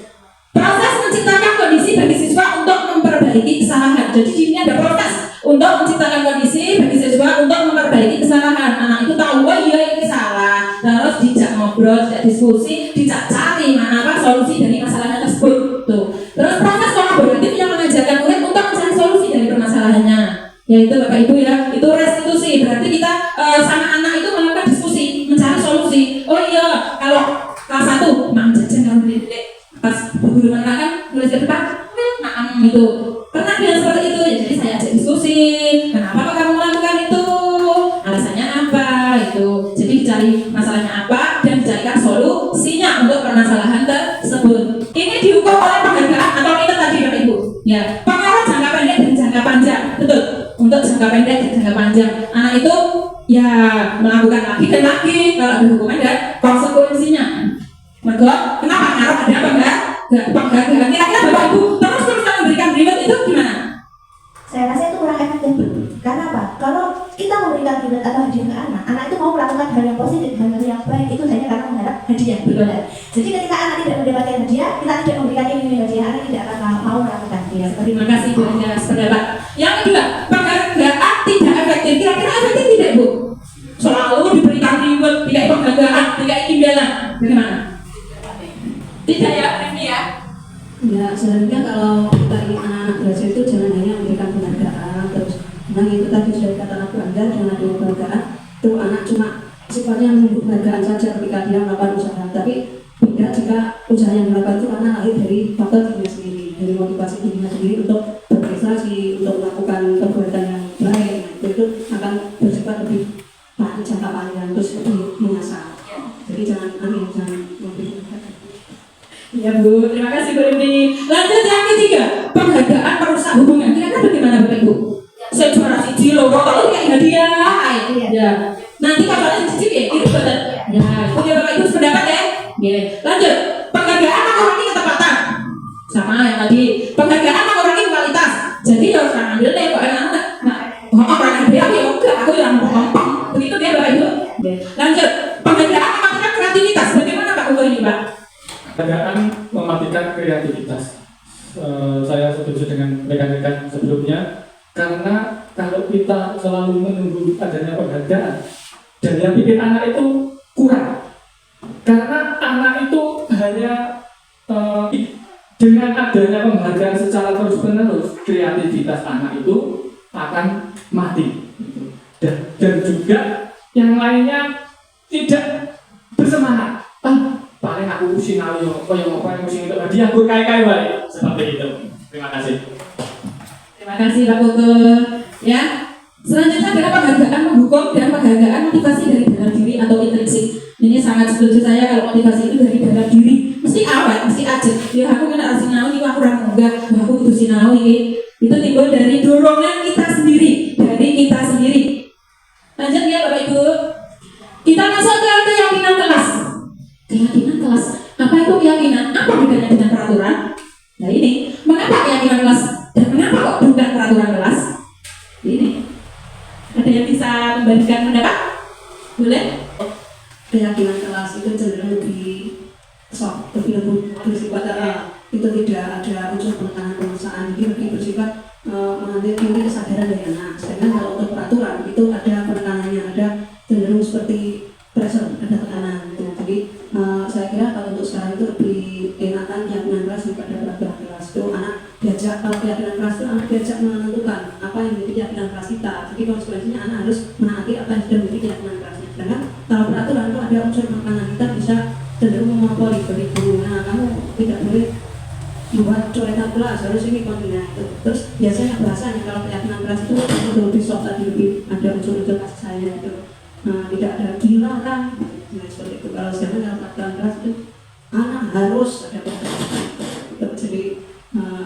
Proses menciptakan kondisi bagi siswa untuk memperbaiki kesalahan. Jadi di sini ada proses untuk menciptakan kondisi bagi siswa untuk memperbaiki kesalahan. Anak itu tahu, oh iya ini salah. Terus dijak ngobrol, dijak diskusi, dijak cari mana apa solusi dari masalahnya tersebut. Tuh. Terus proses kolaboratif yang mengajarkan murid untuk mencari solusi dari permasalahannya. Yaitu Bapak Ibu ya, itu restitusi. Berarti kita sama anak itu melakukan diskusi, mencari solusi. Oh iya, kalau kelas 1 mang jajan kalau beli pas guru menerangkan nulis di depan, itu pernah bilang seperti itu. Ya, jadi saya ajak diskusi. Kenapa kok kamu melakukan itu? Alasannya apa? Itu. Jadi dicari masalahnya apa dan dicarikan solusinya untuk permasalahan tersebut. Ini diukur oleh penghargaan atau itu tadi Bapak Ibu. Ya, pengaruh jangka pendek dan jangka panjang. Betul. Untuk jangka pendek dan jangka panjang, anak itu ya melakukan lagi dan lagi kalau ada hukuman dan konsekuensinya. Maka kenapa ngaruh ada apa enggak? Penghargaan. Kira-kira Bapak Ibu terus-terusan memberikan reward itu gimana? Saya rasa itu kurang efektif. Karena apa? Kalau kita memberikan reward atau hadiah ke anak, anak itu mau melakukan hal yang positif, hal yang baik itu hanya karena mengharap hadiah. Benar. Jadi ketika anak tidak mendapatkan hadiah, kita tidak memberikan ini hadiah, anak tidak akan mau melakukan hadiah. Terima kasih Bu Anjas pendapat. Yang kedua, penghargaan tidak efektif. Kira-kira efektif tidak Bu? Selalu diberikan reward, tidak penghargaan, tidak imbalan. Bagaimana? Tidak ya, ini ya. Ya, selanjutnya kalau kita ingin anak-anak belajar itu jangan hanya memberikan penghargaan terus. Nah itu tadi sudah dikatakan Abu Anda, jangan ada penghargaan. Itu anak cuma sifatnya menunggu penghargaan saja ketika dia melakukan usaha. Tapi tidak jika usaha yang dilakukan itu karena lahir dari faktor dirinya sendiri, dari motivasi dirinya sendiri untuk berprestasi, untuk melakukan perbuatan yang baik. Nah, itu akan bersifat lebih jangka panjang terus lebih menyasar. Jadi jangan memberikan. Ya Bu, terima kasih Bu Rini. Lanjut yang ketiga, penghargaan perusak hubungan. Kira-kira bagaimana Bapak Ibu? Saya juara siji loh, kalau kayak hadiah. Ya. Nanti kabarnya cicip ya, itu betul. Ya, punya Bapak Ibu sependapat ya. Ya. Lanjut, penghargaan mengurangi ketepatan. Sama yang tadi, penghargaan mengurangi kualitas. Jadi ya orang ambil deh, kok enak. Orang ambil ya enggak, aku yang ngomong. Begitu dia Bapak Ibu. Ya. Lanjut, penghargaan mematikan kreativitas. Bagaimana Pak Ugo ini Pak? Penghargaan mematikan kreativitas. Saya setuju dengan rekan-rekan sebelumnya, karena kalau kita selalu menunggu adanya penghargaan, daya pikir anak itu kurang. Karena anak itu hanya dengan adanya penghargaan secara terus-menerus, kreativitas anak itu akan mati. dan juga yang lainnya tidak bersemangat. Paling aku sinau yang apa yang itu dia aku kai baik seperti itu. Terima kasih. Terima kasih Pak Koko. Ya, selanjutnya adalah penghargaan menghukum dan penghargaan motivasi dari dalam diri atau intrinsik. Ini sangat setuju saya kalau motivasi itu dari dalam diri. Mesti awet, mesti aja. Ya aku kena sinau ini aku kurang enggak, aku butuh sinau ini. Itu timbul dari dorongan kita sendiri, dari kita sendiri. Lanjut ya Bapak Ibu. Kita masuk ke keyakinan kelas. Keyakinan kelas. Apa itu keyakinan? Apa bedanya dengan peraturan? Nah ini, mengapa keyakinan kelas dan mengapa kok bukan peraturan kelas? Ini. Ada yang bisa memberikan pendapat? Boleh? Keyakinan kelas itu cenderung lebih bersifat itu tidak ada unsur penekanan pemaksaan, jadi lebih bersifat mengambil tinggi kesadaran dari anak. Sedangkan kalau untuk peraturan itu ada penekanannya, ada cenderung seperti pressure, ada tekanan gitu. Jadi saya kira kalau untuk sekarang itu lebih enakan keyakinan kelas daripada peraturan kelas. Itu anak diajak, kalau keyakinan kelas itu anak diajak menentukan apa yang menjadi keyakinan kelas kita. Jadi konsekuensinya anak harus menaati apa yang sudah menjadi keyakinan kelasnya. Sedangkan kalau peraturan itu ada unsur penekanan, kita bisa cenderung memonopoli bagi guru. Nah, kamu tidak boleh buat coretan kelas, harus ini kontennya itu. Terus biasanya bahasanya kalau keyakinan kelas itu lebih soft, tadi lebih ada unsur-unsur kasih sayang itu. Nah, tidak ada dilarang, nah seperti itu. Kalau sekarang dalam peraturan kelas itu anak harus ada peraturan itu. Jadi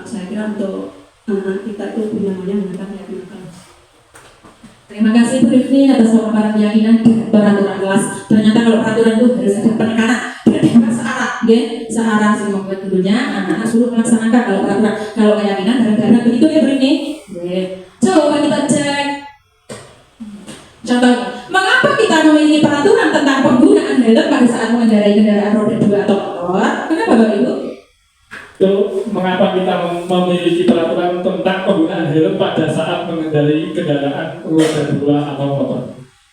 saya kira untuk anak kita itu punya menggunakan keyakinan kelas. Terima kasih Bu Rifni atas pemaparan keyakinan dan peraturan kelas. Ternyata kalau peraturan itu harus ada penekanan dan searah, searah sih membuat gurunya anak-anak suruh melaksanakan. Kalau peraturan, kalau keyakinan bareng-bareng begitu ya Bu Rifni. Coba kita cek. Contohnya, mengapa kita memiliki peraturan tentang penggunaan helm pada saat mengendarai kendaraan roda 2 atau motor? Kenapa Bapak Ibu? Itu mengapa kita memiliki peraturan tentang penggunaan helm pada saat mengendarai kendaraan roda 2 atau motor.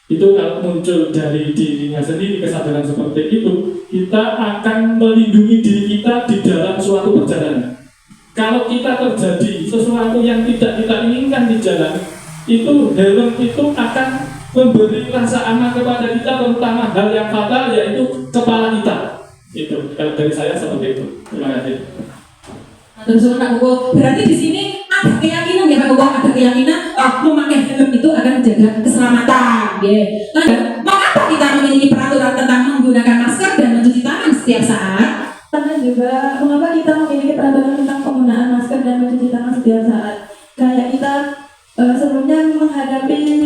Itu kalau muncul dari dirinya sendiri kesadaran seperti itu, kita akan melindungi diri kita di dalam suatu perjalanan. Kalau kita terjadi sesuatu yang tidak kita inginkan di jalan, itu helm itu akan memberi rasa aman kepada kita, terutama hal yang fatal yaitu kepala kita. Itu kalau dari saya seperti itu. Terima kasih. Terus Pak Koko, berarti di sini ada keyakinan ya Pak Koko, ada keyakinan memakai helm itu akan menjaga keselamatan. Mengapa kita memiliki peraturan tentang menggunakan masker dan mencuci tangan setiap saat? Karena juga mengapa kita memiliki peraturan tentang penggunaan masker dan mencuci tangan setiap saat. Kayak kita sebelumnya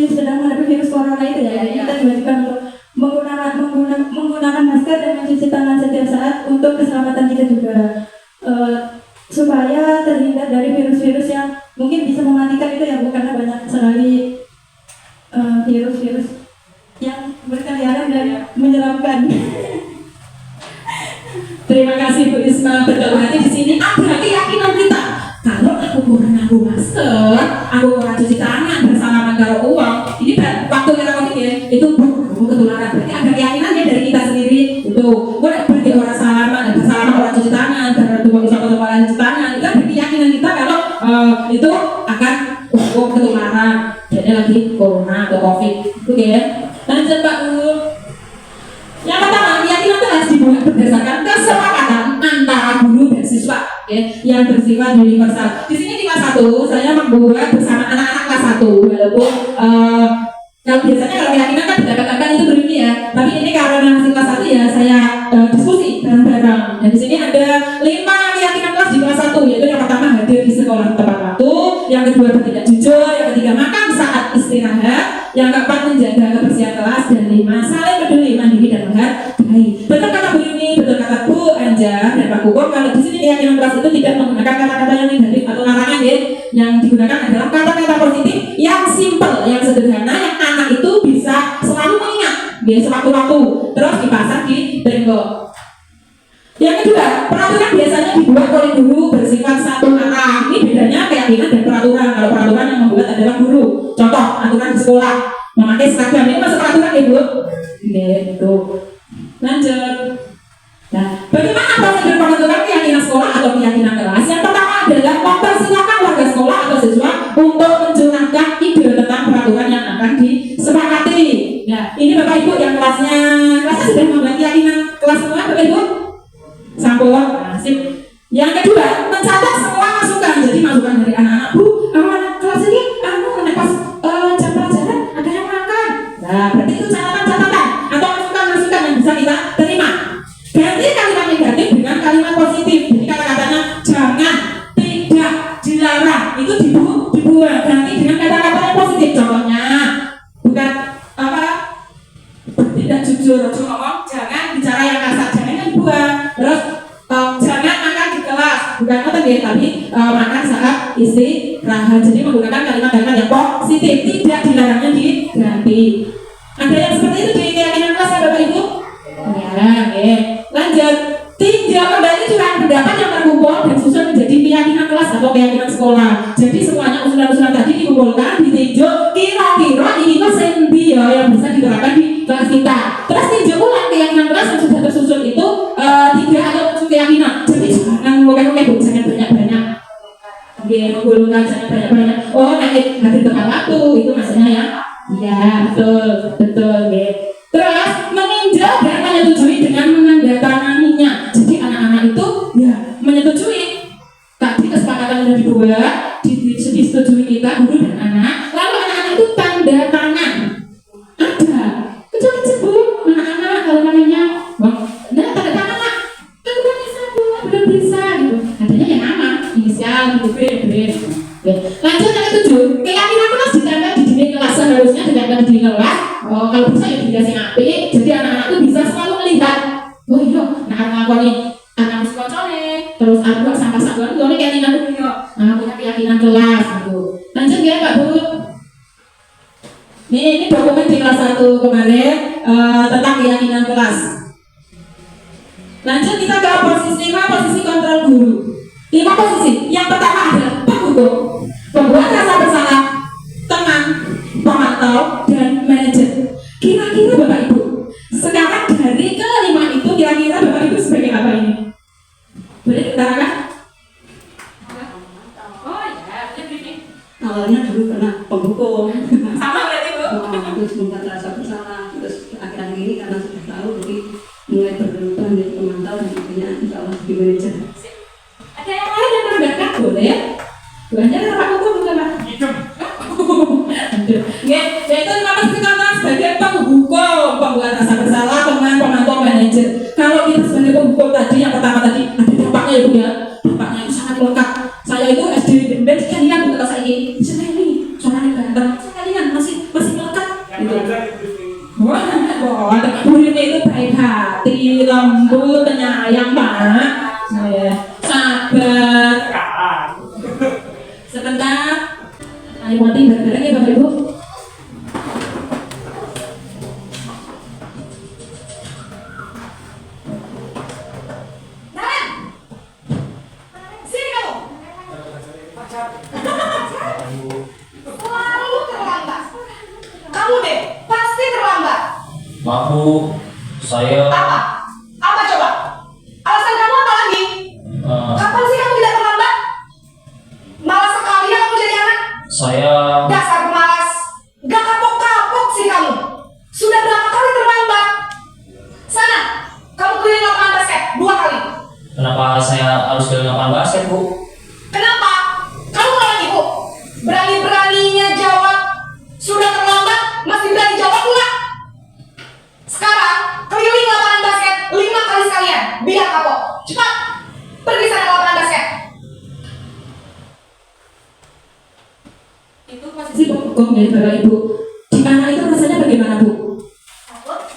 sedang menghadapi virus corona itu ya, kita diwajibkan untuk menggunakan masker dan mencuci tangan setiap saat untuk keselamatan kita juga. Supaya terhindar dari virus-virus yang mungkin bisa mematikan itu ya Bu, karena banyak sekali virus-virus yang berkeliaran dan menyeramkan. Terima kasih Bu Isma. Betul, berarti di sini ada keyakinan kita. Kalau aku kurang nganggo masker, aku kurang cuci tangan bersalaman karo uang, ini waktu kita COVID ya, itu aku ketularan. Berarti ada keyakinannya dari kita sendiri. Itu, gue bagi orang salaman, bersalaman orang cuci tangan, karena itu bisa ketularan cuci tangan. Itu ada keyakinan kita kalau itu akan ketularan. Jadi lagi corona atau COVID, oke ya. Lanjut Pak Bu. Yang pertama, keyakinan itu harus dibuat berdasarkan kesepakatan antara guru dan siswa, yang bersifat universal. Di sini di kelas 1 saya membuat bersama anak-anak kelas 1, walaupun kalau biasanya kalau keyakinan kan berdasarkan itu berini ya, tapi ini karena masih kelas 1 ya saya diskusi bareng-bareng. Dan di sini ada 5 keyakinan kelas di kelas 1, yaitu yang pertama hadir di sekolah tepat waktu, yang kedua bertindak jujur, yang ketiga makan saat istirahat, yang keempat menjaga kebersihan kelas, dan 5 saling peduli, mandiri dan menghargai. Betul kata Bu Yuni, betul kata Bu Anjar dan Pak Koko, kalau di sini keyakinan kelas itu tidak menggunakan kata-kata yang negatif atau larangan ya. Yang digunakan adalah kata-kata positif yang simple, yang sederhana, yang anak itu bisa selalu mengingat ya sewaktu-waktu, terus dipasang di tembok. Yang kedua, peraturan biasanya dibuat oleh guru bersifat satu arah. Ini bedanya keyakinan dan peraturan. Kalau peraturan yang membuat adalah guru. Contoh, aturan di sekolah memakai seragam, ini masuk peraturan ya Bu? Gitu. Lanjut. Nah, bagaimana prosedur pembentukan keyakinan sekolah atau keyakinan kelas? Yang pertama adalah mempersilahkan warga sekolah atau siswa untuk mencurahkan ide tentang peraturan yang akan disesuaikan. makan saat istirahat. Jadi menggunakan kalimat-kalimat yang positif, tidak dilarangnya diganti. Ada yang seperti itu di keyakinan kelas ya Bapak Ibu? Ya, oke. Lanjut. Tinjau kembali curahan pendapat yang terkumpul dan susun menjadi keyakinan kelas atau keyakinan sekolah. Jadi semuanya usulan-usulan tadi dikumpulkan, ditinjau, kira-kira ini tuh sendi ya yang bisa diterapkan di kelas kita. Terus tinjau ulang keyakinan kelas yang sudah tersusun itu 3 atau 7 keyakinan. Jadi jangan ngomong-ngomong, jangan banyak-banyak. Oke, menggulungkan jangan banyak-banyak. Oh, hadir tepat waktu itu maksudnya ya. Iya, betul, oke. Terus meninjau dan menyetujui dengan menandatanganinya. Jadi anak-anak itu ya menyetujui. Tadi kesepakatan sudah dibuat, disetujui kita guru dan anak. Lalu anak-anak itu tanda tangan. Ada. Kecil-kecil Bu, anak-anak kalau namanya, nah tanda tangan Nak. Kan belum bisa Bu, belum bisa gitu. Adanya yang nama, inisial, B. Lanjut yang ke-7, keyakinan kelas ditempel di dinding kelas, seharusnya ditempel di dinding kelas. Oh, kalau bisa ya dikasih apik, jadi anak-anak itu bisa selalu melihat. Oh iya, anak-anak anak musik koncone, terus aku sampai sabar itu keyakinan dulu ya. Nah, punya keyakinan kelas gitu. Lanjut ya Pak Bu. Ini dokumen di kelas 1 kemarin tentang keyakinan kelas. Lanjut kita ke posisi 5, posisi kontrol guru. 5 posisi. Yang pertama adalah penghukum, pembuat rasa bersalah, teman, pemantau, dan manajer. Kira-kira Bapak Ibu, sekarang dari kelima itu kira-kira Bapak Ibu sebagai apa ini? Boleh kita kan? Oh ya, begini. Awalnya dulu kena penghukum. Sama berarti Bu? Terus membuat rasa bersalah. Terus akhir-akhir ini karena sudah tahu, jadi mulai berubah menjadi pemantau dan akhirnya insya Allah di manajer. Ada yang lain yang menambahkan? Boleh? Bukannya Pak Hukum bukan Pak? Yaitu nama kita sebagai penghukum, pembuat rasa bersalah, teman, pemantau, manajer. Kalau kita sebagai penghukum tadi, yang pertama tadi ada dampaknya ya Bu ya. Dampaknya itu sangat lengkap. Saya itu SD dan sekalian kalau saya ini sekali, soalnya ganteng, sekalian masih melekat. Gitu. Wah, muridnya itu baik hati, lembut, penyayang Pak. Sabar. Sebentar. Ayo mati bareng-bareng ya Bapak Ibu. Nah, sini kamu. Selalu terlambat. Kamu deh, pasti terlambat. Maaf Bu, saya Apa? Apa coba? Alasan kamu apa lagi? Kapan sih kamu tidak terlambat? Malas sekali ya kamu jadi anak. saya Dasar pemalas. Gak kapok-kapok sih kamu. Sudah berapa kali terlambat? Sana, kamu keliling lapangan basket 2 kali. kenapa saya harus ke lapangan basket Bu? Kenapa? Kamu malah ibu. Berani-beraninya jawab. Sudah terlambat, masih berani jawab enggak? Sekarang, keliling lapangan basket 5 kali sekalian. Biar kapok. Cepat, pergi sana ke lapangan basket. Itu posisi penghukum ya Bapak Ibu. Di anak itu rasanya bagaimana Bu?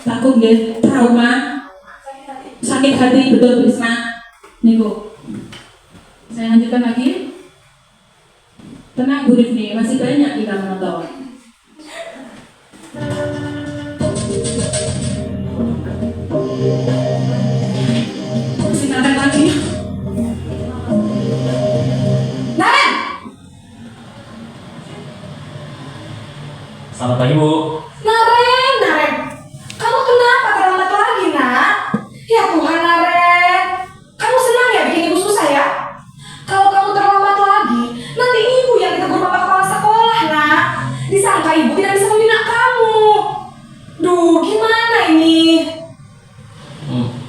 Takut ya, trauma, sakit hati, betul Bu Isma. Nih Bu, saya lanjutkan lagi. Tenang Bu Rifni, masih banyak kita menonton. Masih naren lagi. Naren! Selamat pagi Bu. Naren! Kamu kenapa terlambat lagi, Nak? Ya Tuhan, Naren. Kamu senang ya bikin ibu susah ya? Kalau kamu terlambat lagi, nanti ibu yang ditegur bapak kepala sekolah, Nak. Disangka ibu tidak bisa membina kamu. Duh, gimana ini?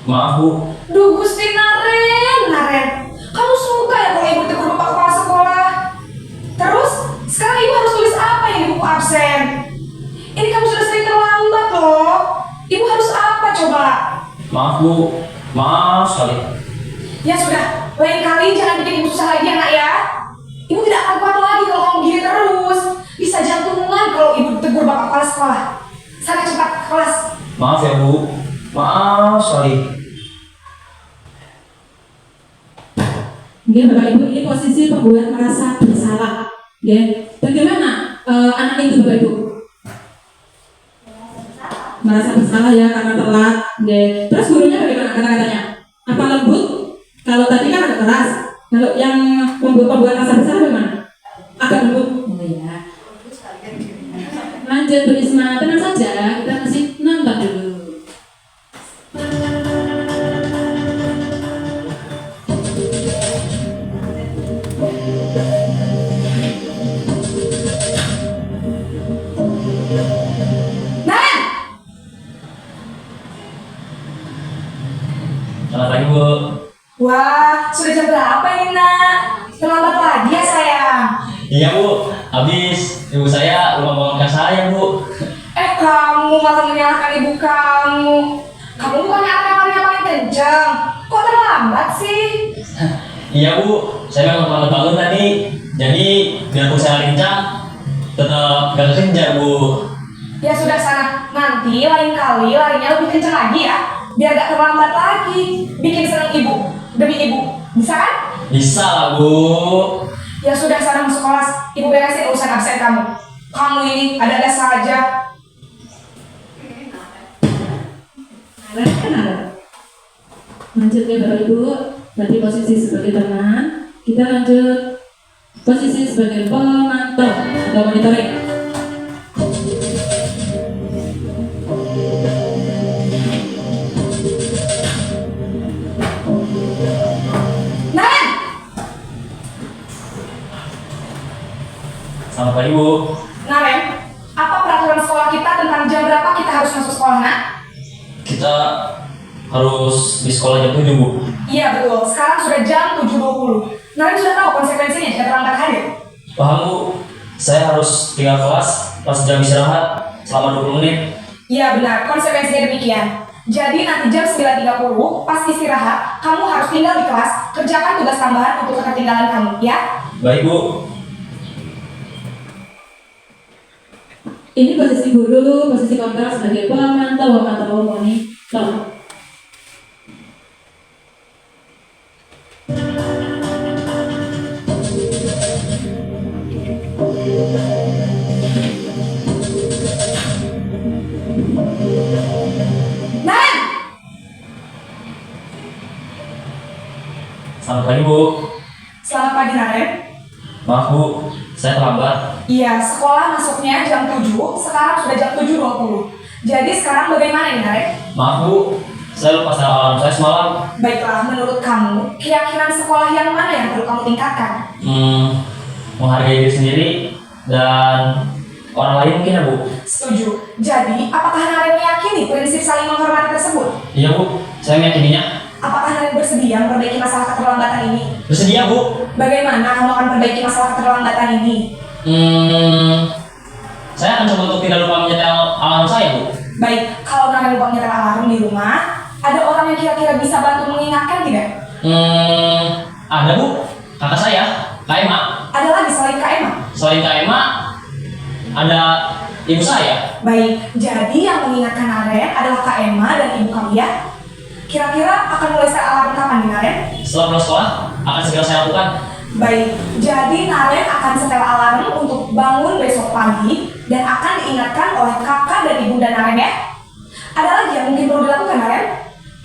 Maaf Bu, Duh, Gusti Naren. Kamu suka ya kalau ibu ditegur bapak kepala sekolah? Terus, sekarang ibu harus tulis apa yang di buku absen? Ini kamu sudah sering terlambat loh. Ibu harus apa coba? maaf Bu, maaf sekali. Ya sudah, lain kali jangan bikin ibu susah lagi anak ya. Ibu tidak akan kuat lagi kalau kamu gini terus. Bisa jantungan kalau ibu ditegur bapak kepala sekolah. Sana cepat ke kelas. Maaf ya Bu, maaf sekali. Ya, Bapak Ibu, ini posisi pembuat merasa bersalah. Ya, bagaimana anak itu Bapak Ibu? Merasa bersalah ya karena telat. Ya. Terus gurunya bagaimana kata-katanya? Apa lembut? Kalau tadi kan agak keras. Kalau yang pembuat rasa bersalah bagaimana? Agak lembut. Oh ya. Lanjut Bu Isma, tenang saja, kita masih nonton dulu. Selamat pagi Bu. Wah, sudah jam berapa ini nak? Terlambat lagi ya sayang. Iya Bu, habis ibu saya lupa bangunkan saya Bu. Kamu malah menyalahkan ibu kamu. Kamu bukannya anak yang larinya paling kencang. Kok terlambat sih? Iya Bu, saya memang terlambat bangun tadi. Jadi biarpun saya lincah, tetap gak kekejar Bu. Ya sudah sana, nanti lain kali larinya lebih kencang lagi ya. Biar gak terlambat lagi. Bikin seneng ibu, demi ibu. Bisa kan? Bisa lah Bu. Ya sudah sana masuk kelas. Ibu beresin urusan absen kamu. Kamu ini ada-ada saja. Lanjut ya Bapak Ibu, tadi posisi sebagai teman, kita lanjut posisi sebagai pemantau atau monitoring. Naren! Selamat pagi Bu. Naren, apa peraturan sekolah kita tentang jam berapa kita harus masuk sekolah nak? Kita harus di sekolah jam 7 Bu. Iya betul, sekarang sudah jam 7.20. Naren sudah tahu konsekuensinya jika terlambat hadir? Paham Bu, saya harus tinggal kelas pas jam istirahat selama 20 menit. Iya benar, konsekuensinya demikian. Jadi nanti jam 9.30 pas istirahat, kamu harus tinggal di kelas, kerjakan tugas tambahan untuk ketertinggalan kamu, ya? Baik Bu. Ini posisi guru, posisi kontrol sebagai pemantau atau monitor. Naren! Selamat pagi Bu. Selamat pagi Naren. Maaf Bu, saya terlambat. Iya, sekolah masuknya jam 7, sekarang sudah jam 7.20. Jadi sekarang bagaimana nih Naren? Maaf Bu, saya lupa setel alarm saya semalam. Baiklah, menurut kamu, keyakinan sekolah yang mana yang perlu kamu tingkatkan? Menghargai diri sendiri dan orang lain mungkin ya Bu. Setuju. Jadi, apakah Naren meyakini prinsip saling menghormati tersebut? Iya Bu, saya meyakininya. Apakah Naren bersedia memperbaiki masalah keterlambatan ini? Bersedia Bu. Bagaimana kamu akan perbaiki masalah keterlambatan ini? Saya akan coba untuk tidak lupa menyetel alarm saya Bu. Baik, kalau Naren lupa menyetel alarm di rumah, ada orang yang kira-kira bisa bantu mengingatkan tidak? Ada Bu, kakak saya, Kak Emma. Ada lagi selain Kak Emma? Selain Kak Emma, ada ibu saya. Baik, jadi yang mengingatkan Naren adalah Kak Emma dan ibu kamu ya? Kira-kira akan mulai set alarm kapan nih Naren? Setelah pulang sekolah, akan segera saya lakukan. Baik, jadi Naren akan setel alarm untuk bangun besok pagi dan akan diingatkan oleh kakak dan ibunda Naren ya. Ada lagi yang mungkin perlu dilakukan Naren?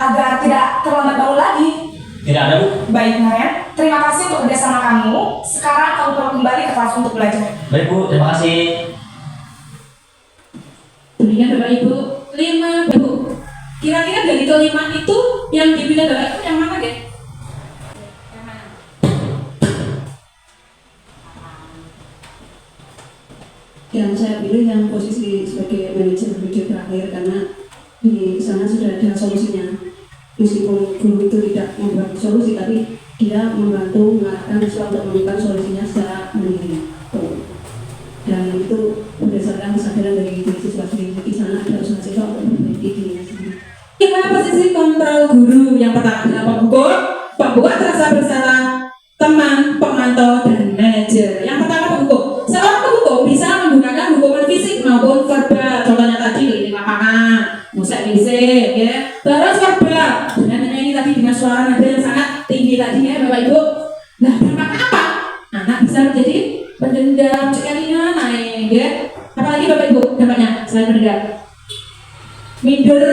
Agar tidak terlambat bangun lagi. Tidak ada Bu. Baik Naren, terima kasih untuk kerjasama kamu. Sekarang kamu perlu kembali ke kelas untuk belajar. Baik Bu, terima kasih. Demikian Bapak Ibu, 5 Bu. Kira-kira dari kelima itu yang dipilih Bapak Ibu yang mana deh? Yang saya pilih yang posisi sebagai manajer video terakhir karena di sana sudah ada solusinya. Meskipun guru itu tidak membuat solusi, tapi dia membantu mengarahkan siswa untuk menemukan solusinya secara mandiri. Dan itu berdasarkan kesadaran dari siswa sendiri. Di sana ada usaha siswa untuk memperbaiki dirinya sendiri. Gimana posisi kontrol guru? Yang pertama adalah pembuat rasa bersalah, teman, pemantau, dan manajer. Yang pertama penghukum. Seorang penghukum bisa menggunakan hukuman fisik maupun verbal. Contohnya tadi keliling lapangan, musik fisik, ya. Terus verbal. Dengan ini tadi dengan suara nada yang sangat tinggi tadi ya, Bapak Ibu. Nah, dasar jadi pendendam, sekalinya naik ya. Apalagi Bapak Ibu dampaknya selain pendendam? Minder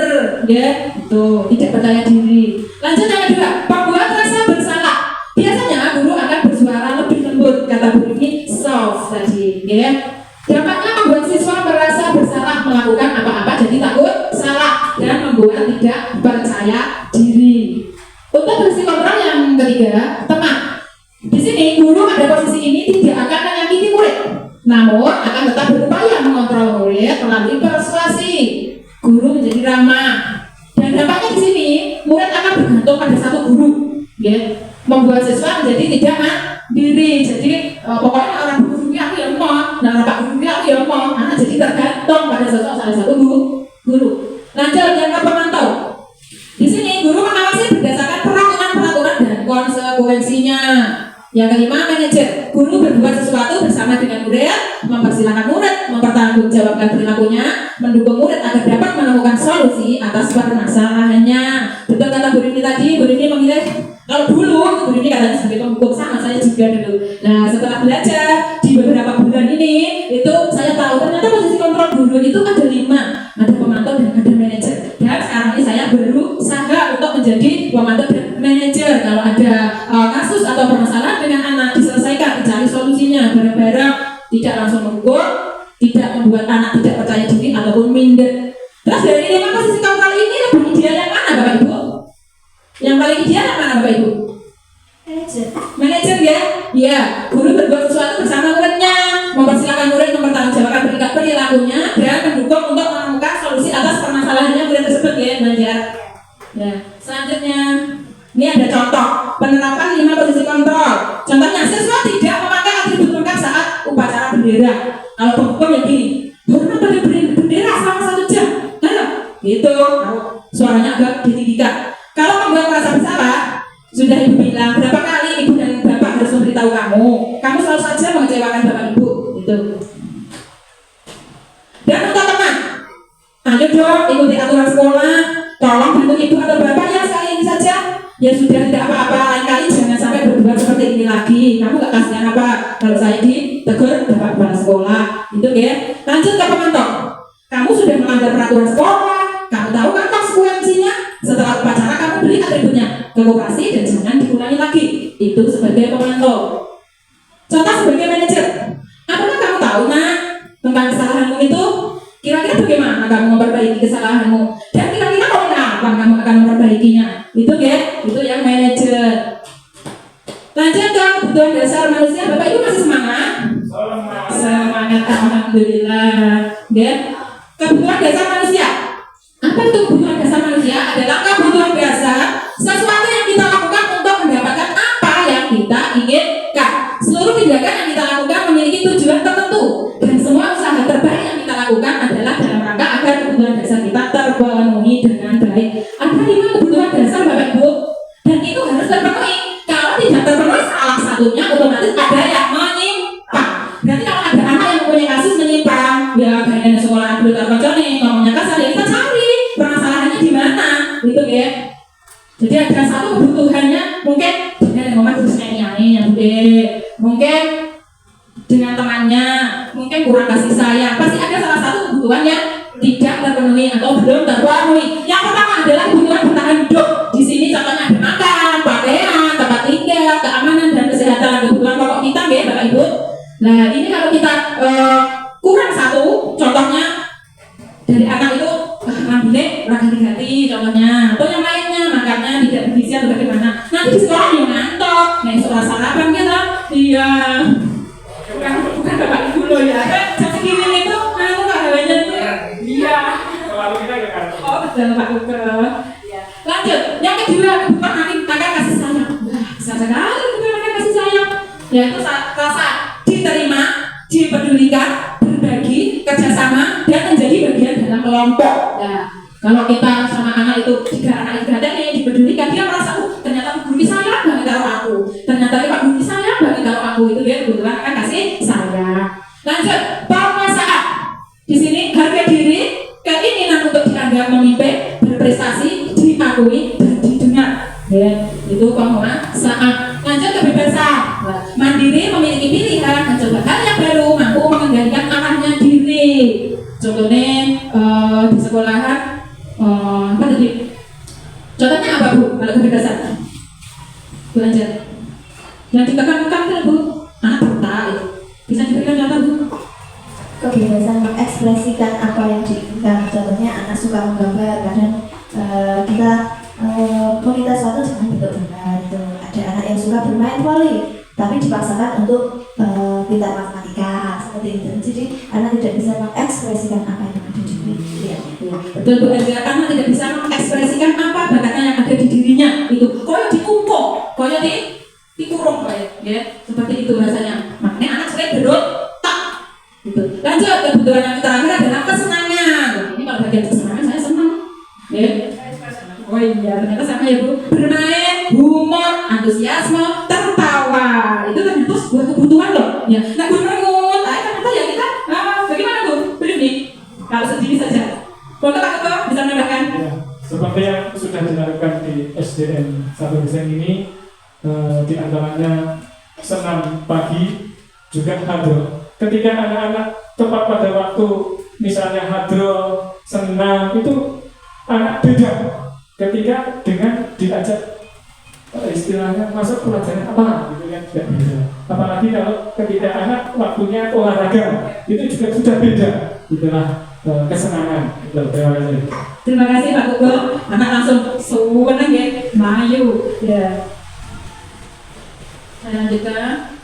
ya, itu tidak percaya diri. Lanjut yang kedua, pembuat rasa bersalah. Biasanya guru akan bersuara lebih lembut, kata Bu ini soft tadi ya. Dampaknya membuat siswa merasa bersalah melakukan apa-apa jadi takut salah dan membuat tidak percaya diri. Untuk bersih kontrol yang ketiga, teman. Di sini guru pada posisi ini tidak akan menyakiti murid, namun akan tetap berupaya mengontrol murid melalui persuasi. Guru menjadi ramah, dan dampaknya di sini murid akan bergantung pada satu guru, ya, membuat siswa menjadi tidak mandiri. Jadi pokoknya orang guru aku yang mau, nah pak guru aku yang mau, anak jadi tergantung pada sosok salah satu guru. Lanjut yang ke pemantau. Di sini guru mengawasi berdasarkan peraturan dan konsekuensinya. Yang kelima, manajer. Guru berbuat sesuatu bersama dengan murid, mempersilahkan murid mempertanggungjawabkan perilakunya, mendukung murid agar dapat menemukan solusi atas permasalahannya. Betul kata Bu Rini tadi, Bu Rini memilih, kalau dulu Bu Rini katanya sebagai penghukum, sama saya juga dulu. Nah, setelah belajar di beberapa bulan ini, itu saya tahu ternyata posisi kontrol guru itu ada 5, ada pemantau dan ada manajer. Dan sekarang ini saya berusaha untuk menjadi pemantau dan manajer. Kalau ada kasus atau permasalahan dengan anak, diselesaikan, dicari solusinya bareng-bareng, tidak langsung menghukum, tidak membuat anak tidak percaya diri ataupun minder. Terus dari 5 posisi kontrol ini lebih ideal yang mana Bapak Ibu? Yang paling ideal yang mana Bapak Ibu? Manajer ya? Iya, guru berbuat sesuatu bersama muridnya, mempersilahkan murid mempertanggungjawabkan perilakunya dan mendukung untuk menemukan solusi atas permasalahannya murid tersebut ya, belajar. Ya, selanjutnya ini ada contoh penerapan 5 posisi kontrol. Contohnya, siswa tidak memakai atribut lengkap saat upacara bendera. Kalau penghukum yang gini, hormat pada bendera selama 1 jam. Nah, gitu. Suaranya agak ditinggikan. Kalau membuat merasa bersalah, sudah Ibu bilang berapa kali Ibu dan Bapak harus memberitahu kamu selalu saja mengecewakan Bapak Ibu. Gitu. Dan untuk teman, ayo dong ikuti aturan sekolah. Tolong bantu Ibu atau Bapak ya sekali ini saja. Ya sudah, tidak apa-apa, lain kali jangan sampai berbuat seperti ini lagi. Kamu gak kasihan apa kalau saya ditegur Bapak kepala sekolah. Itu ya. Lanjut ke pemantau. Kamu sudah melanggar peraturan sekolah. Kamu tahu kan konsekuensinya? Setelah upacara kamu beli atributnya ke koperasi dan jangan diulangi lagi. Itu sebagai pemantau. Contoh sebagai manajer. Apakah kamu tahu tentang kesalahanmu itu? Kira-kira bagaimana kamu memperbaiki kesalahanmu? Dan kira-kira kapan kamu akan memperbaikinya? Itu ya, itu yang manajer. Lanjut ke kebutuhan dasar manusia. Bapak Ibu masih semangat? Semangat, alhamdulillah. Ya. Kebutuhan dasar manusia. Apa itu kebutuhan dasar manusia? Adalah kebutuhan dasar sesuatu yang kita lakukan untuk mendapatkan apa yang kita inginkan. Seluruh tindakan yang kita lakukan memiliki tujuan tertentu, dan semua usaha terbaik yang kita lakukan adalah dalam rangka agar kebutuhan dasar kita terpenuhi dengan baik. Ada 5 kebutuhan dasar Bapak Ibu, dan itu harus terpenuhi. Kalau tidak terpenuhi salah satunya, otomatis ada yang menyimpang. Berarti kalau ada anak yang mempunyai kasus menyimpang, ya kayaknya sekolah dulu terkocone, ngomongnya kasar, ya kita cari permasalahannya di mana, gitu ya. Jadi ada satu kebutuhannya, mungkin dengan ngomong terus yang mungkin dengan temannya, mungkin kurang kasih sayang. Pasti ada salah satu kebutuhan yang tidak terpenuhi atau belum terpenuhi. Yang pertama adalah kebutuhan bertahan hidup. Di sini contohnya ada makan, pakaian, tempat tinggal, keamanan dan kesehatan, kebutuhan pokok kita ya Bapak Ibu. Nah ini kalau kita kurang satu, contohnya dari anak itu ngambilnya ganti-ganti contohnya, atau yang lainnya makannya tidak bergizi atau bagaimana. Nanti di sekolah dia ngantok, sekolah sarapan kita, iya. Bukan Bapak Ibu loh ya. Jam segini itu aku pahalanya itu. Iya. Selalu kita gak kan. Oh betul Pak Uke. Lanjut, yang kedua kebutuhan akan kasih sayang. Wah besar sekali kebutuhan akan kasih sayang. Yaitu rasa diterima, dipedulikan, berbagi, kerjasama, dan menjadi bagian dalam kelompok. Nah, kalau kita sama anak itu 3 anak itu ada yang dipedulikan, dia merasa ternyata guru sayang banget kalau aku, ternyata Pak guru sayang banget kalau aku, itu dia kebetulan akan kasih sayang. Lanjut, penguasaan. Di sini harga diri, keinginan untuk dianggap memimpin, berprestasi, diakui dan didengar. Ya, itu penguasaan. Lanjut kebebasan, mandiri. mandiri, memiliki pilihan, mencoba hal yang baru, mampu mengendalikan arahnya diri. Contohnya di sekolahan, apa tadi? Contohnya apa Bu? Kalau kebebasan belajar yang ditekankan kan Bu, anak buta itu. Bisa diberikan contoh Bu? Kebebasan mengekspresikan apa yang diinginkan. Contohnya anak suka menggambar, kadang kita meminta sesuatu jangan bentuk gambar itu. Ada anak yang suka bermain voli tapi dipaksakan untuk pintar matematika seperti itu. Jadi anak tidak bisa mengekspresikan apa yang ada di dirinya. Betul Bu Elvira, karena tidak bisa mengekspresikan apa bakatnya yang ada di dirinya. Itu koyo dikumpul, koyo dikurung kayak, ya seperti itu rasanya. Makanya anak sering berontak. Gitu. Lanjut, kebutuhan yang terakhir adalah kesenangan. Ini kalau bagian kesenangan saya senang. Ya. Oh iya, ternyata sama ya Bu. Bermain, humor, antusiasme, tertawa. Itu ternyata sebuah kebutuhan loh. Ya. Nah, Bu Nurul, ternyata ya kita, bagaimana Bu? Belum nih. Kalau sendiri saja. Boleh Pak Ketua bisa menambahkan? Ya, seperti yang sudah dilakukan di SDN 1 Geseng ini, di antaranya senam pagi, juga hadro. Ketika anak-anak tepat pada waktu, misalnya hadro, senam, itu anak beda. Ketika dengan diajak istilahnya masuk pelajaran apa, gitu kan tidak beda. Apalagi kalau ketika anak waktunya olahraga, itu juga sudah beda. Itulah kesenangan. Terima kasih. Terima kasih Pak Kugo. Anak langsung seneng ya, maju. Ya. Saya lanjutkan.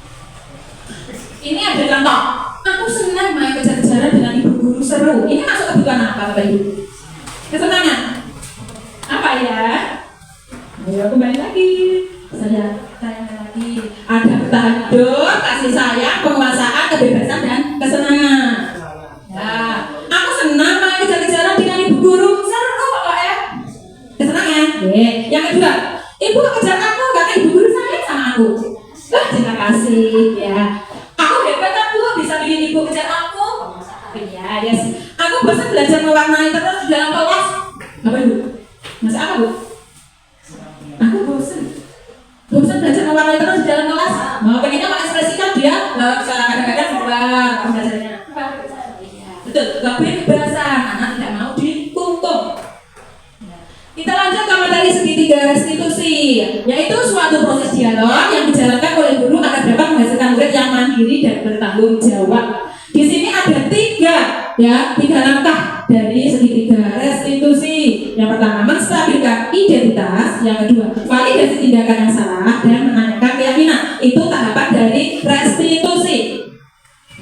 Ini ada contoh. Aku senang main kejar-kejaran dengan ibu guru, seru. Ini masuk kebutuhan apa Bapak Ibu? Kesenangan. Apa ya? Ayo kembali lagi. Saya tanya lagi. Ada bertahan hidup, kasih sayang, penguasaan, kebebasan dan kesenangan. Ya, aku senang main kejar-kejaran dengan ibu guru, seru pokoknya. Kesenangan. Yang kedua, ibu kejar aku karena ibu guru sayang sama aku. Terima kasih. Ya, aku hebat kan Bu, bisa bikin ibu kejar aku. Iya, yes. Aku bosan belajar mewarnai terus di dalam kelas. Apa Ibu? Masa apa Bu? Aku bosan belajar mewarnai terus di dalam kelas. Mau pengennya mengekspresikan dia, kadang-kadang keluar belajarnya. Betul, kebebasan, anak tidak mau dikungkung. Kita lanjut ke materi segitiga restitusi, yaitu suatu proses dialog yang dijalankan oleh guru agar dapat menghasilkan murid yang mandiri dan bertanggung jawab. Di sini ada tiga langkah dari segitiga restitusi. Yang pertama, menstabilkan identitas. Yang kedua, validasi tindakan yang salah dan menanyakan keyakinan. Itu tahapan dari restitusi.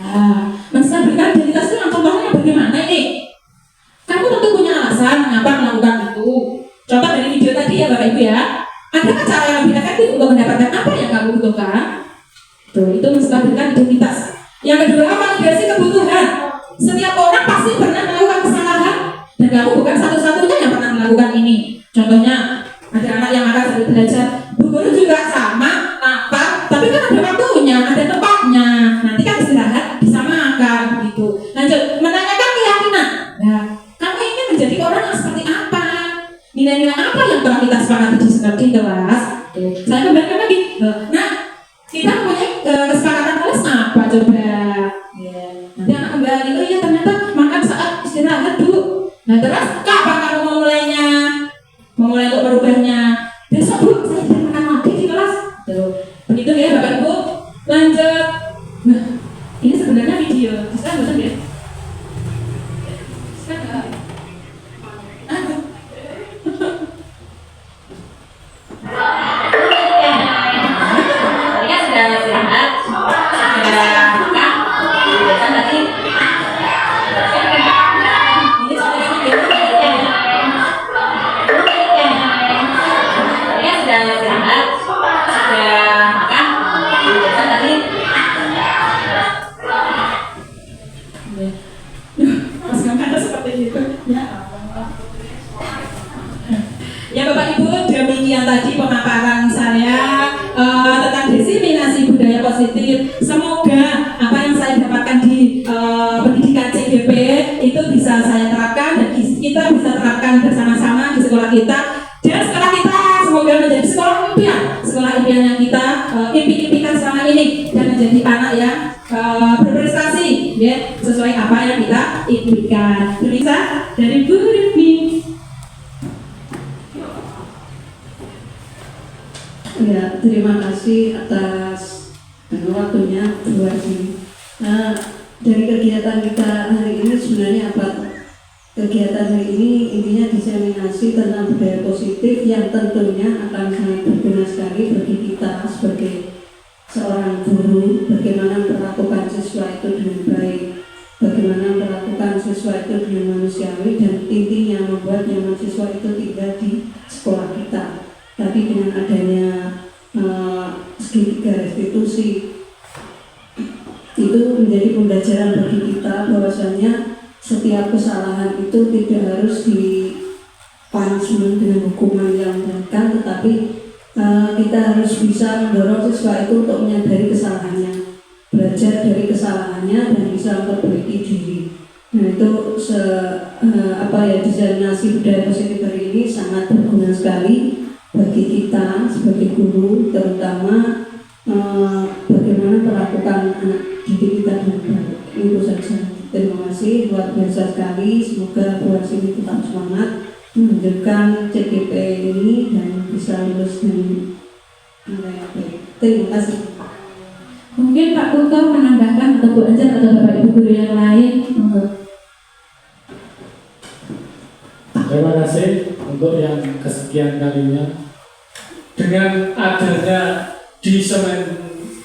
Nah, menstabilkan identitas itu yang contohnya bagaimana ini? Kamu tentu punya alasan mengapa melakukan itu. Contoh dari video tadi ya Bapak Ibu ya. Adakah cara yang lebih efektif untuk mendapatkan apa yang kamu butuhkan? Tuh, itu menstabilkan identitas. Yang kedua, validasi kebutuhan. Setiap orang pasti pernah melakukan kesalahan dan kamu bukan satu-satunya yang pernah melakukan ini. Contohnya, ada anak yang akan sambil belajar, Bu Guru juga sama, lapar, tapi kan ada waktunya, ada tempatnya. Nanti kan istirahat bisa makan begitu. Lanjut, menanyakan keyakinan. Nah, kamu ingin menjadi orang yang seperti apa? Nilai-nilai apa yang telah kita sepakati di kelas? Saya kembalikan lagi. Nah, kita mempunyai kesepakatan kelas apa coba? Ya. Nanti anak kembali, oh iya ternyata makan saat istirahat Bu. Nah terus kapan kamu mau mulainya? Memulai untuk merubahnya? Besok Bu, saya tidak makan lagi di kelas. Tuh, begitu ya Bapak Ibu. Lanjut. Nah, ini sebenarnya video. Sekarang bosan ya? Sekarang. Ya Bapak Ibu, demikian tadi pemaparan saya tentang diseminasi budaya positif. Semoga apa yang saya dapatkan di pendidikan CGP itu bisa saya terapkan dan kita bisa terapkan bersama-sama di sekolah kita. Dan sekolah kita semoga menjadi sekolah impian yang kita impikan selama ini dan anak-anak yang berprestasi, ya, sesuai apa yang kita impikan. Bisa dari Bu Rini. Ya, terima kasih atas waktunya Bu Ardi. Dari kegiatan kita hari ini sebenarnya apa? Kegiatan hari ini intinya diseminasi tentang budaya positif yang tentunya akan sangat berguna sekali bagi kita sebagai seorang guru. Bagaimana memperlakukan siswa itu dengan baik, bagaimana memperlakukan siswa itu dengan manusiawi, dan intinya membuat nyaman siswa itu tinggal di sekolah kita. Tapi dengan adanya segitiga restitusi itu menjadi pembelajaran bagi kita bahwasanya setiap kesalahan itu tidak harus dipunishment dengan hukuman yang berat, tetapi kita harus bisa mendorong siswa itu untuk menyadari kesalahannya, belajar dari kesalahannya dan bisa memperbaiki diri. Nah itu diseminasi budaya positif hari ini sangat berguna sekali bagi kita sebagai guru, terutama bagaimana melakukan anak didik kita dengan baik. Itu saja. Terima kasih, luar biasa sekali. Semoga Bu Arsini tetap semangat menunjukkan CGP ini dan bisa lulus dengan yang baik. Terima kasih. Mungkin Pak Kuto menambahkan atau Bu Anjar atau Bapak Ibu guru yang lain. Terima kasih untuk yang kesekian kalinya. Dengan adanya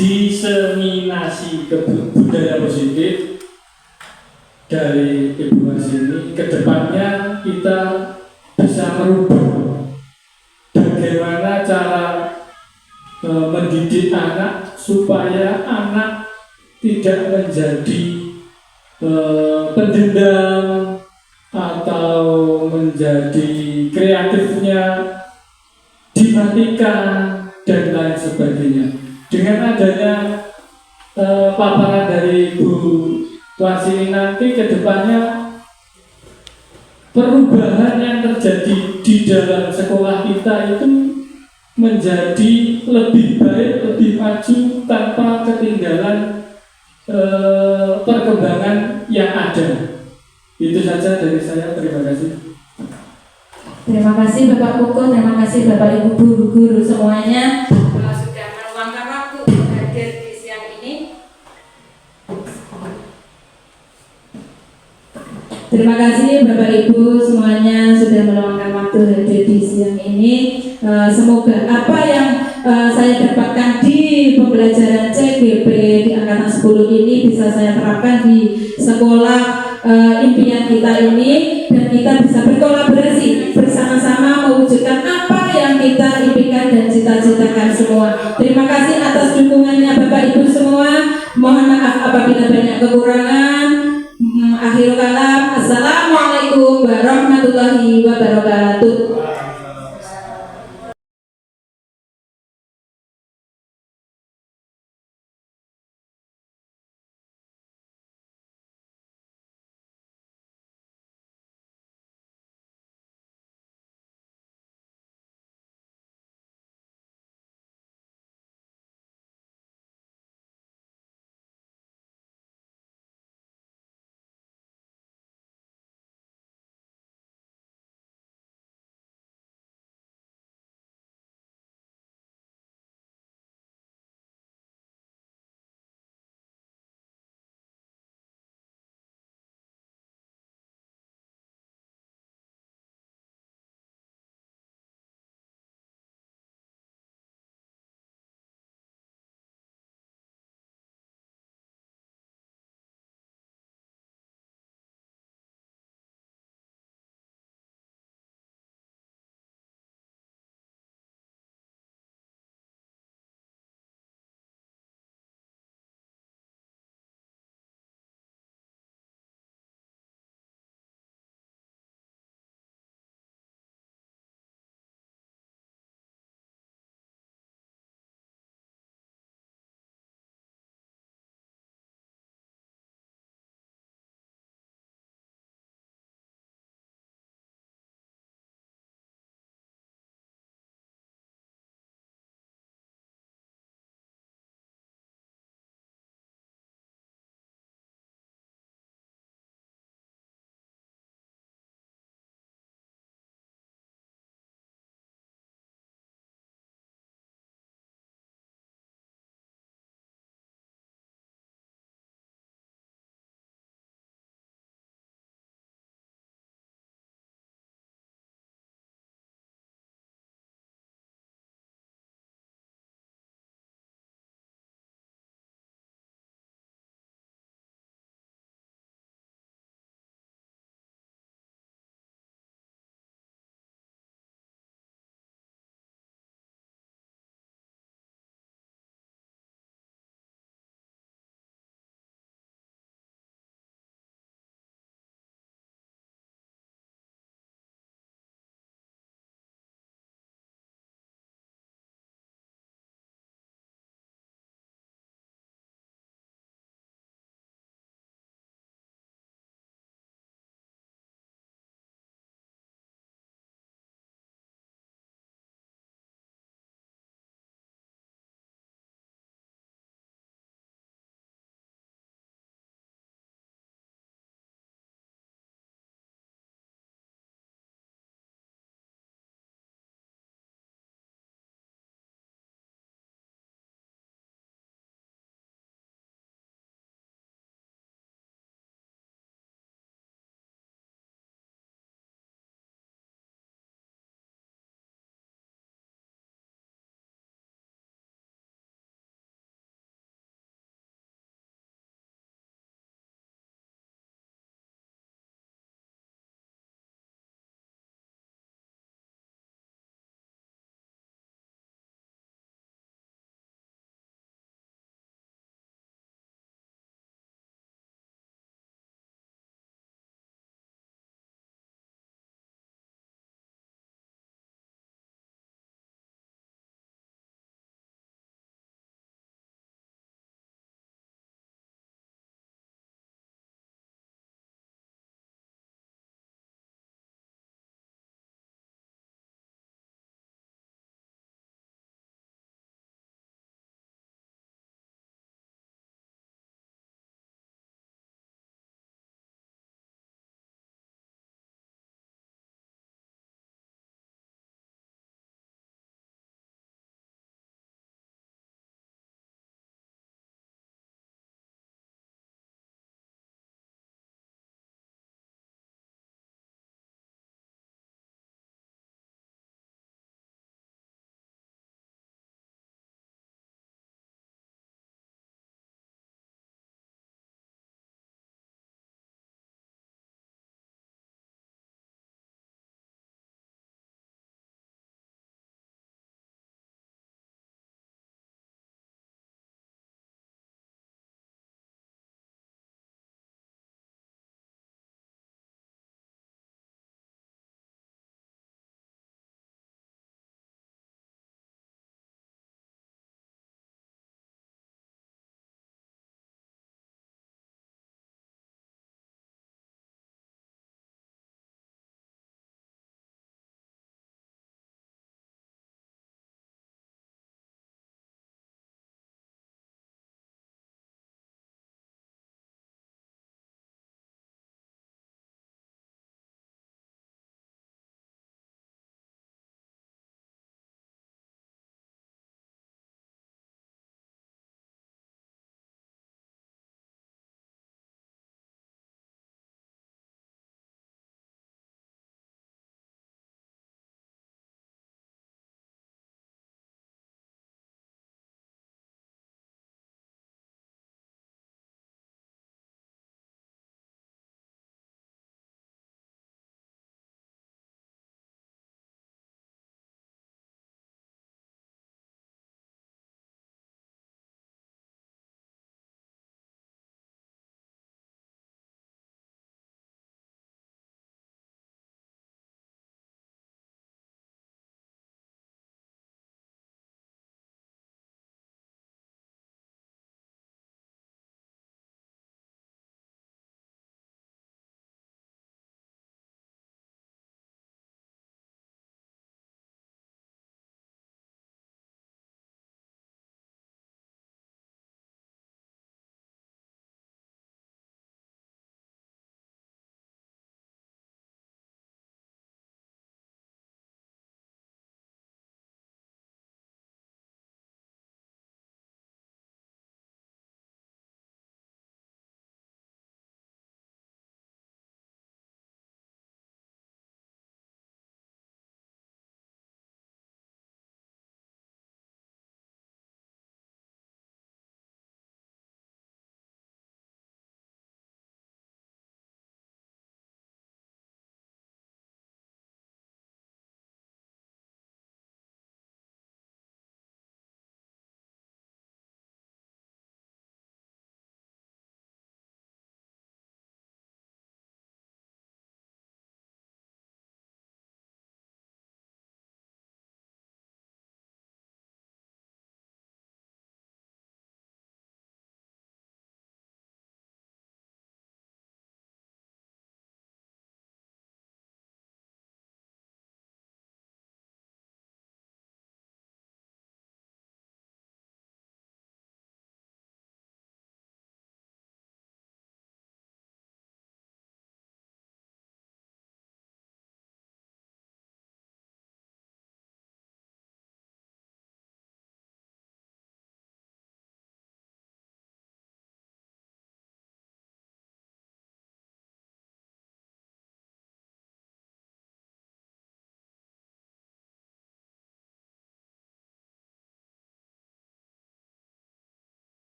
diseminasi budaya positif dari Ibu Arsini, kedepannya kita bisa merubah bagaimana cara mendidik anak supaya anak tidak menjadi pendendam atau menjadi kreatifnya dimatikan dan lain sebagainya. Dengan adanya paparan dari Bu Arsini nanti ke depannya perubahan yang terjadi di dalam sekolah kita itu menjadi lebih baik, lebih maju tanpa ketinggalan perkembangan yang ada. Itu saja dari saya, terima kasih. Terima kasih Bapak Kuko, terima kasih Bapak Ibu guru semuanya sudah meluangkan waktu hadir di siang ini. Terima kasih Bapak Ibu semuanya sudah meluangkan waktu hadir di siang ini. Semoga apa yang saya dapatkan di pembelajaran CGP di angkatan 10 ini bisa saya terapkan di sekolah impian kita ini, dan kita bisa berkolaborasi bersama-sama mewujudkan apa yang kita impikan dan cita-citakan semua. Terima kasih atas dukungannya Bapak Ibu semua. Mohon maaf apabila banyak kekurangan.